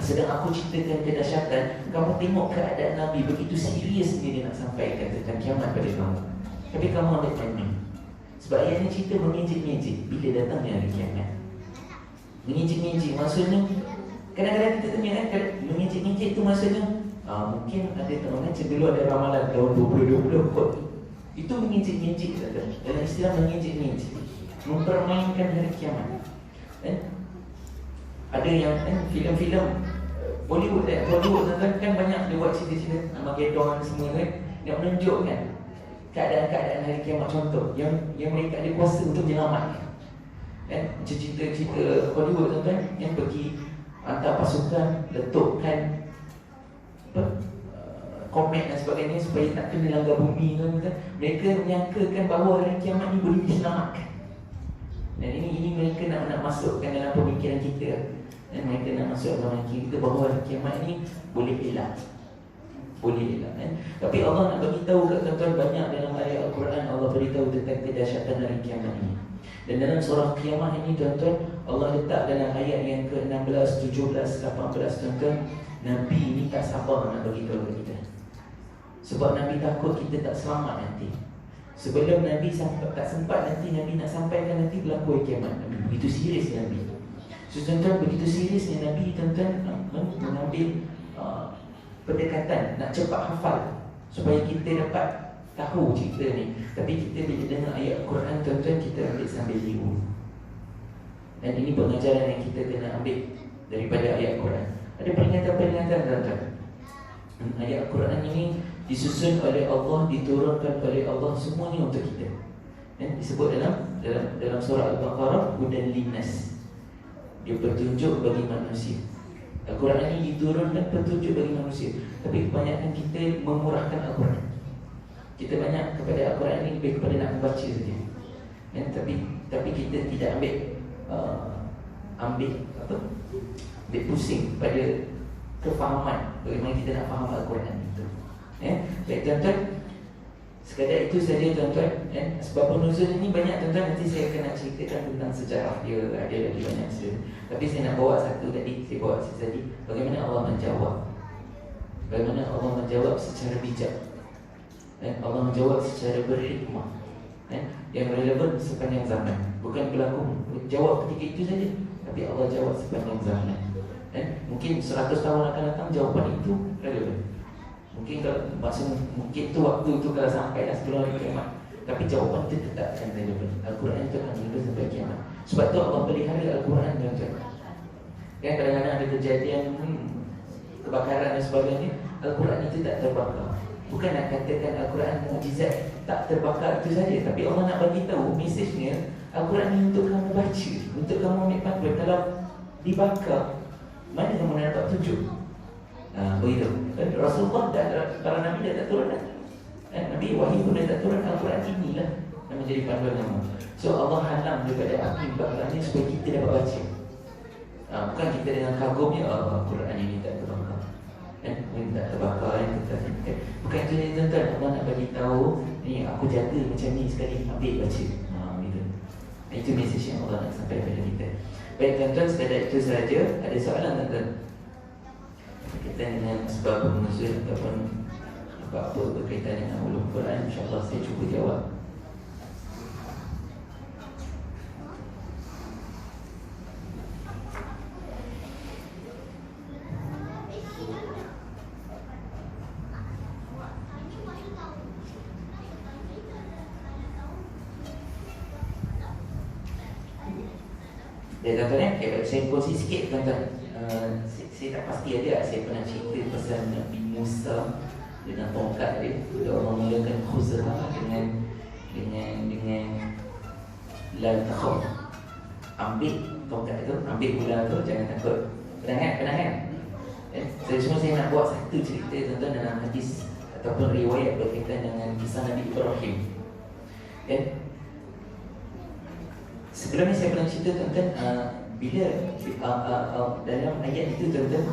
Sedang aku ceritakan kedahsyatan, kamu tengok keadaan Nabi begitu serius dia nak sampaikan tentang kiamat pada kamu. Tapi kamu ambil timing. Sebab ayat ni cerita mengejek-ngejek bila datangnya hari kiamat. Mengejek-ngejek maksudnya kadang-kadang kita tanya kan, mengejek-ngejek tu maksudnya mungkin ada teman macam dulu ada ramalan tahun 2020 kot. Itu mengejek-ngejek saja. Dalam istilah mengejek-ngejek, mempermainkan hari kiamat. Ada yang filem-filem Bollywood kan banyak dia buat cerita-cerita Armageddon semua kan, yang menunjukkan keadaan-keadaan hari kiamat. Contoh yang mereka ada kuasa untuk menyelamatkan macam cerita Hollywood kan, yang pergi hantar pasukan letupkan komet dan sebagainya supaya tak kena langgar bumi kan. Mereka menyangkakan bahawa hari kiamat ni boleh diselamatkan. Dan ini mereka nak masukkan dalam pemikiran kita. Dan mereka nak masuk dalam kita bahawa hari kiamat ni boleh elak. Tapi Allah nak bagi tahu kat tuan-tuan, banyak dalam ayat Al-Quran Allah beritahu tentang kedahsyatan hari kiamat ini. Dan dalam surah kiamat ini tuan-tuan, Allah letak dalam ayat yang ke-16, 17, 18 tuan-tuan, Nabi ini tak sabar nak bagi tahu kat kita. Sebab Nabi takut kita tak selamat nanti. Sebelum Nabi tak sempat nanti Nabi nak sampaikan nanti berlaku hari kiamat. Nabi begitu serius Nabi. So tuan-tuan, begitu seriusnya Nabi tuan-tuan mengambil pendekatan nak cepat hafal supaya kita dapat tahu cerita ni. Tapi kita bila dengar ayat Quran tuan-tuan, kita ambil sambil liru. Dan ini pengajaran yang kita kena ambil daripada ayat Quran. Ada peringatan-peringatan tuan-tuan. Ayat Quran ini disusun oleh Allah, diturunkan oleh Allah semuanya untuk kita. Dan disebut dalam surah Al-Baqarah, hudan linnas. Dia petunjuk bagi manusia. Al-Quran ini diturunkan petunjuk bagi manusia. Tapi kebanyakan kita memurahkan Al-Quran. Kita banyak kepada Al-Quran ini lebih kepada nak membaca saja. Tapi kita tidak ambil pusing pada kefahaman bagaimana kita nak faham Al-Quran itu. Baik tuan-tuan, sekadar itu saja tuan-tuan. Sebab nuzul ini banyak tuan-tuan, nanti saya akan nak ceritakan tentang sejarah dia, ada lagi banyak cerita. Tapi saya nak bawa satu tadi, saya bawa tadi, bagaimana Allah menjawab. Bagaimana Allah menjawab secara bijak, Allah menjawab secara berhikmah, yang relevan sepanjang zaman. Bukan berlaku jawab ketika itu saja, tapi Allah jawab sepanjang zaman. Mungkin 100 tahun akan datang jawapan itu relevan. Mungkin kalau mungkin tu waktu tu kalau sampai dah sebelum hari kiamat, tapi jawapan itu tetap akan relevan. Al-Quran itu akan relevan sampai kiamat. Sebab tu Allah pelihara Al-Quran dan kadang-kadang ada kejadian kebakaran dan sebagainya, Al-Quran itu tak terbakar. Bukan nak katakan Al-Quran mukjizat tak terbakar itu saja, tapi Allah nak bagi tahu mesejnya, Al-Quran ni untuk kamu baca, untuk kamu ambil panduan. Kalau dibakar, mana kamu nak dapat tunjuk? Begitu. Rasulullah dan para Nabi dah tak turun dah. Nabi wahyu pun dah tak turun. Al-Quran inilah yang menjadi panduan kamu. So Allah halang daripada api bakarnya supaya kita dapat baca. Bukan kita dengan kagumnya Al-Quran ini tak terbakar, tak terbakar, bukan itu yang tuan-tuan. Allah nak bagi tahu ni, aku jaga macam ni, sekali ambil baca. Gitu. Itu mesej yang Allah nak sampaikan kepada kita. Baik tuan-tuan, sekadar itu sahaja. Ada soalan tuan-tuan berkaitan dengan sebab nuzul ataupun apa-apa berkaitan dengan ulum Quran? InsyaAllah saya cuba jawab. Tuan-tuan, saya kongsi sikit tuan-tuan. Saya tak pasti ada, saya pernah cerita pasal Nabi Musa dengan tongkat dia. Allah mulakan khuzrah dengan la takhaf. Ambil tongkat itu, ambil bola tu, jangan takut. Pernah kan? Saya nak buat satu cerita tuan-tuan dalam hadis ataupun riwayat berkaitan dengan kisah Nabi Ibrahim. Sebelum ni saya pernah cerita tuan-tuan, bila dalam ayat itu tuan-tuan,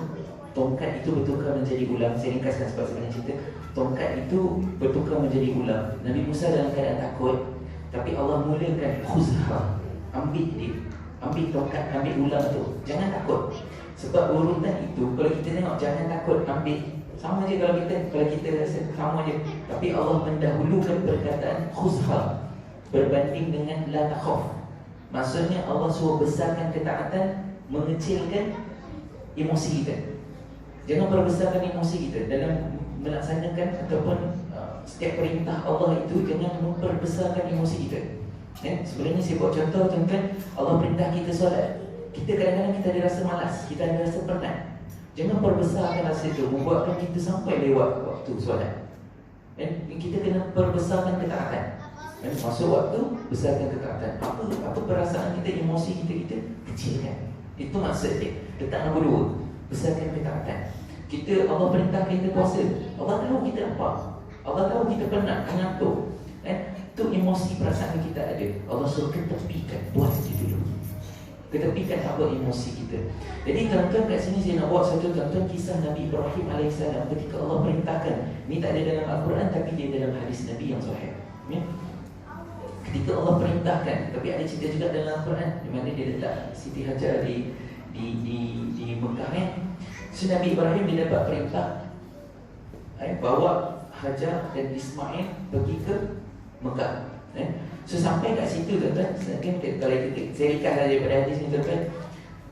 tongkat itu bertukar menjadi ulam. Saya ringkaskan sebab saya pernah cerita. Tongkat itu bertukar menjadi ulam. Nabi Musa dalam keadaan takut, tapi Allah mulakan khuzhah. Ambil dia, ambil tongkat, ambil ulam tu. Jangan takut. Sebab urutan itu, kalau kita tengok jangan takut, ambil, sama je kalau kita rasa sama je. Tapi Allah mendahulukan perkataan khuzhah berbanding dengan la takhaf. Maksudnya Allah suruh besarkan ketaatan, mengecilkan emosi kita. Jangan perbesarkan emosi kita dalam melaksanakan ataupun setiap perintah Allah itu. Jangan memperbesarkan emosi kita. Sebenarnya saya buat contoh tuan-tuan, Allah perintah kita solat. Kita kadang-kadang kita ada rasa malas, kita ada rasa penat. Jangan perbesarkan rasa itu, membuatkan kita sampai lewat waktu solat. Kita kena perbesarkan ketaatan. Masuk waktu, besarkan ketaatan. Apa perasaan kita, emosi kita kecilkan. Itu maksud dia. Letak nombor 2, besarkan ketaatan. Allah perintah kita puasa. Allah tahu kita apa, Allah tahu kita penat, mengantuk. Itu emosi perasaan kita ada. Allah suruh ketepikan, buat itu dulu. Ketepikan apa emosi kita. Jadi tuan-tuan, kat sini saya nak buat satu tuan-tuan kisah Nabi Ibrahim AS ketika Allah perintahkan. Ini tak ada dalam Al-Quran, tapi dia dalam hadis Nabi yang sahih. Ketika Allah perintahkan, tapi ada cerita juga dalam Al-Quran di mana dia letak Siti Hajar di Mekah. So Nabi Ibrahim dia dapat perintah bawa Hajar dan Ismail pergi ke Mekah. So sampai kat situ tuan-tuan, kalau saya ringkas saja pada hadis ni tuan-tuan,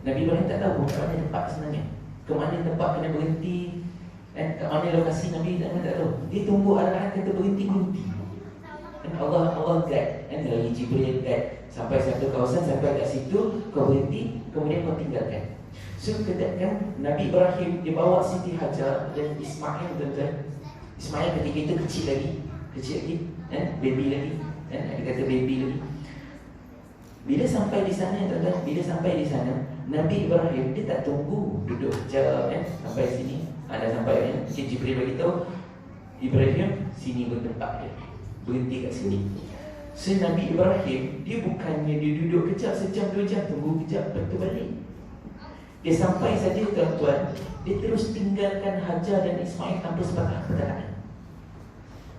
Nabi Ibrahim tak tahu ke mana tempat sebenarnya, ke mana tempat kena berhenti, ke mana lokasi. Nabi tak tahu. Dia tunggu arahan kata berhenti. Allah guide, lagi Jibril guide sampai satu kawasan, sampai kat situ kau berhenti, kemudian kau tinggalkan. So katakan Nabi Ibrahim dia bawa Siti Hajar dan Ismail tuan-tuan. Ismail ketika itu kecil lagi, baby lagi, ada kata baby lagi. Bila sampai di sana tuan-tuan, Nabi Ibrahim dia tak tunggu duduk sekejap sampai sini. Ada sampai Jibril bagi tahu Ibrahim sini bertempat dia, berhenti kat sini. So Nabi Ibrahim dia bukannya dia duduk kejap, sejam 2 jam, tunggu kejap, lepas tu balik. Dia sampai saja tuan-tuan, dia terus tinggalkan Hajar dan Ismail tanpa sepatah perkataan.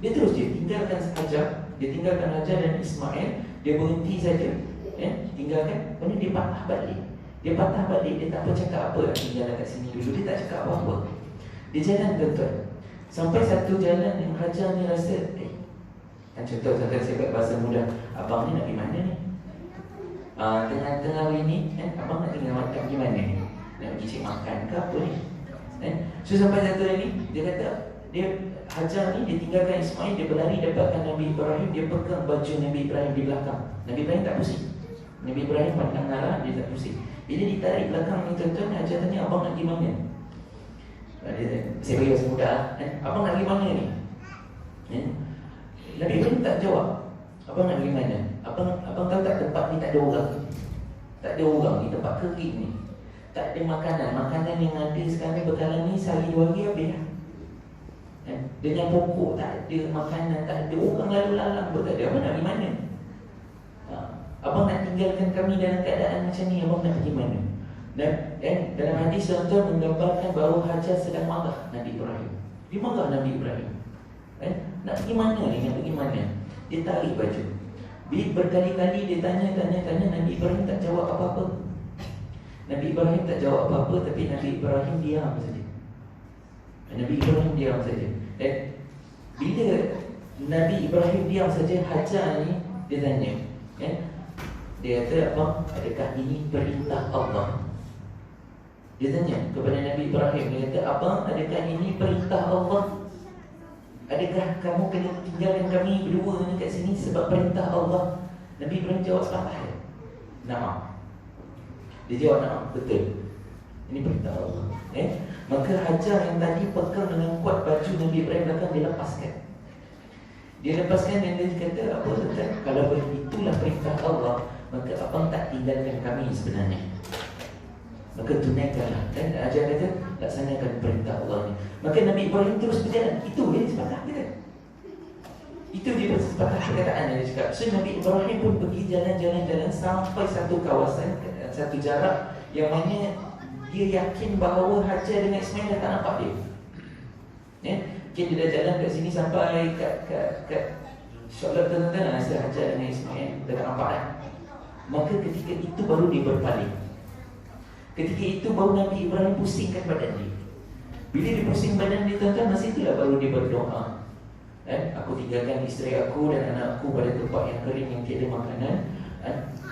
Dia terus tinggalkan Hajar, dia tinggalkan Hajar dan Ismail, dia berhenti saja, tinggalkan, kemudian dia patah balik. Dia patah balik, dia tak bercakap apa, tinggal kat sini dulu, dia tak cakap apa-apa. Dia jalan tuan-tuan, sampai satu jalan yang Hajar ni rasa, kan contoh saya buat bahasa mudah, abang ni nak pergi mana ni? Tengah-tengah hari ni, abang nak pergi mana ni? Nak pergi cek makan ke apa ni? So sampai satu hari ni, dia kata, dia Hajar ni, dia tinggalkan Ismail, dia berlari dapatkan Nabi Ibrahim, dia pegang baju Nabi Ibrahim di belakang. Nabi Ibrahim tak pusing. Nabi Ibrahim pandang arah, dia tak pusing. Bila ditarik belakang ni tuan-tuan, Hajar tanya, abang nak pergi mana? Saya bagi bahasa mudah, abang nak pergi mana ni? Nabi Ibrahim tak jawab, abang nak pergi mana? Abang tahu tak tempat ni tak ada orang? Tak ada orang ni, tempat kering ni. Tak ada makanan. Makanan yang ada sekarang bekalan ni sehari 2 hari habis lah. Dengan pokok tak ada, makanan tak ada, orang lalu lalang pun tak ada. Abang nak pergi mana? Abang nak tinggalkan kami dalam keadaan macam ni, abang nak pergi mana? Dan dalam hadis tuan-tuan menggambarkan bahawa Hajar sedang marah Nabi Ibrahim. Dia marah Nabi Ibrahim. Nak pergi mana ni? Nak pergi mana? Dia tarik baju. Bila berkali-kali dia tanya, Nabi Ibrahim tak jawab apa-apa. Nabi Ibrahim tak jawab apa-apa, tapi Nabi Ibrahim diam saja. Nabi Ibrahim diam saja. Dan bila Nabi Ibrahim diam saja, Hajar ni dia tanya, dia kata, abang, adakah ini perintah Allah? Dia tanya kepada Nabi Ibrahim, dia kata, abang, adakah ini perintah Allah? Adakah kamu kena tinggalkan kami berdua ni kat sini sebab perintah Allah? Nabi Ibrahim jawab sepatah, na'am. Dia jawab na'am, betul. Ini perintah Allah. Maka Hajar yang tadi pegang dengan kuat baju Nabi Ibrahim belakang, dia lepaskan. Dia lepaskan dan dia kata, apa tuan? Kalau itulah perintah Allah, maka abang tak tinggalkan kami sebenarnya. Maka tunaikanlah. Dan Hajar kata, laksanakan perintah Allah ni. Maka Nabi Ibrahim terus berjalan. Itu dia sepatah kata. Itu dia sepatah perkataan yang dia cakap. So Nabi Ibrahim pun pergi jalan-jalan sampai satu kawasan, satu jarak yang mana dia yakin bahawa Hajar dengan Ismail dah tak nampak dia. Mungkin dia dah jalan kat sini sampai kat insyaAllah tuan-tuan rasa Hajar dengan Ismail dah tak nampak dah. Maka ketika itu baru dia berpaling. Ketika itu baru Nabi Ibrahim pusingkan badan dia. Bila dia pusing badan dia tuan-tuan, masa itulah baru dia berdoa. Aku tinggalkan isteri aku dan anak aku pada tempat yang kering yang tiada makanan.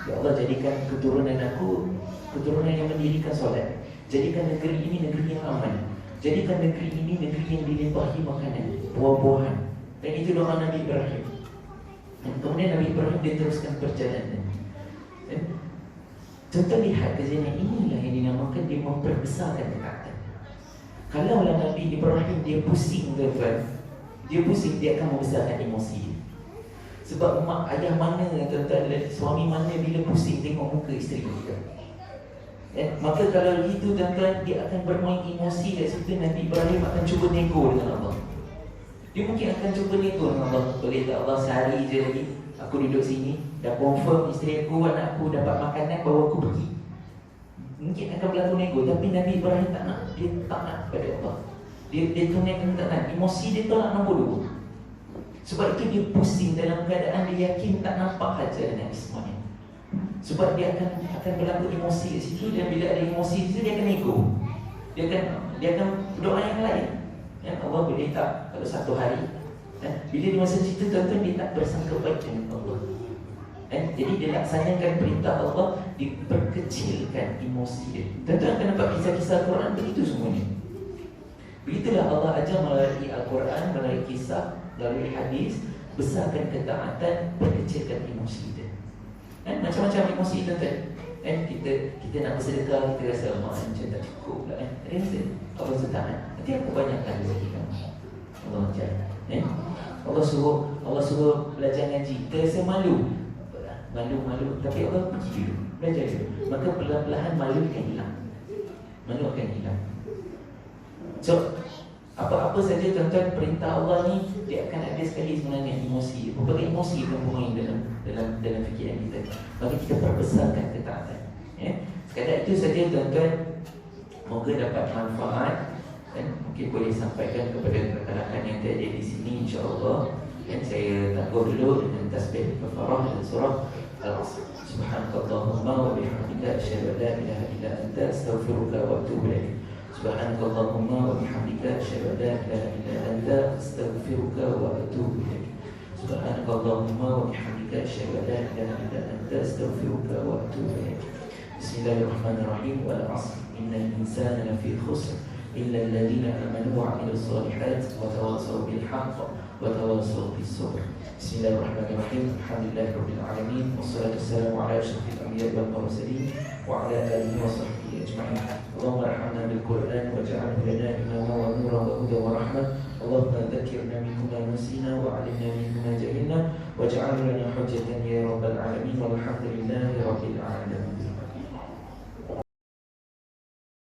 Ya Allah, jadikan keturunan aku keturunan yang mendirikan solat. Jadikan negeri ini negeri yang aman. Jadikan negeri ini negeri yang dilimpahi makanan, buah-buahan. Dan itu doa Nabi Ibrahim. Dan kemudian Nabi Ibrahim dia teruskan perjalanan. Contoh lihat ke sini, inilah yang dinamakan dia memperbesarkan ketaatan. Kalaulah Nabi Ibrahim dia pusing tuan-tuan, dia pusing, dia akan membesarkan emosi dia. Sebab mak ayah mana tuan-tuan, suami mana bila pusing tengok muka isteri dia. Maka kalau gitu tuan-tuan, dia akan bermain emosi kat situ. Nabi Ibrahim akan cuba nego dengan Allah. Dia mungkin akan cuba nego dengan Allah. Boleh tak Allah, sehari je lagi aku duduk sini, dah confirm isteri aku, anak aku dapat makanan, baru aku pergi. Mungkin akan berlaku nego. Tapi Nabi Ibrahim tak nak. Dia tak nak kepada Allah. Dia tunaikan tak nak. Emosi dia tolak nombor 2. Sebab itu dia pusing dalam keadaan dia yakin tak nampak Hajar dengan Ismail. Sebab dia akan berlaku emosi di situ. Dan bila ada emosi di situ, dia akan nego. Dia akan doa yang lain. Allah boleh tak kalau satu hari, bila di masa situ tuan-tuan, dia tak bersangka baik dengan Allah. Jadi dia laksanakan perintah Allah, diperkecilkan emosi dia. Tuan-tuan akan nampak kisah-kisah Al-Quran begitu semuanya. Begitulah Allah ajar melalui Al-Quran, melalui kisah, melalui hadis, besarkan ketaatan, perkecilkan emosi kita. Macam-macam emosi tuan-tuan. Kita nak bersedekah, kita rasa macam tak cukup pula. Allah setaat, nanti aku banyakkan rezeki kamu. Allah ajar. Allah suruh belajar ngaji, kita rasa malu, tapi Allah pergi dulu, belajar dulu. Maka perlahan-lahan malu akan hilang. Malu akan hilang. So apa-apa saja tuan-tuan, perintah Allah ni dia akan ada sekali sebenarnya emosi. Berbagai emosi akan bermain dalam fikiran kita. Maka kita perbesarkan ketaatan. Sekadar itu saja tuan-tuan, Moga dapat manfaat dan mungkin boleh sampaikan kepada rakan-rakan yang ada di sini, insya-Allah. Dan saya tangguh dulu dengan tasbih kafarah dan surah Al-Asr. Subhanakallahumma wa bihamdika asyhadu an la ilaha illa anta astaghfiruka wa atubu ilaik. Subhanakallahumma wa bihamdika asyhadu an la ilaha illa anta astaghfiruka wa atubu ilaik. Subhanakallahumma wa bihamdika asyhadu an la ilaha illa anta astaghfiruka wa atubu ilaik. Bismillahirrahmanirrahim. Wal 'asr innal insana lafi khusr illa alladhina amanu wa 'amilus solihat wa tawassaw bil haqq wa tawassaw bis sabr. Bismillahirrahmanirrahim. Alhamdulillahirabbil alamin wassalatu wassalamu ala asyrafil anbiya'i wal mursalin wa ala alihi wa sahbihi ajma'in. Allahumma arhamna bil Qur'an waj'alhu lana imama wa nuran wa hudan wa rahmah. Allahumma dhakkirna minhu ma nasina wa 'allimna minhu ma jahilna waj'alhu lana hujjatan ya rabbal alamin walhamdulillahi rabbil alamin.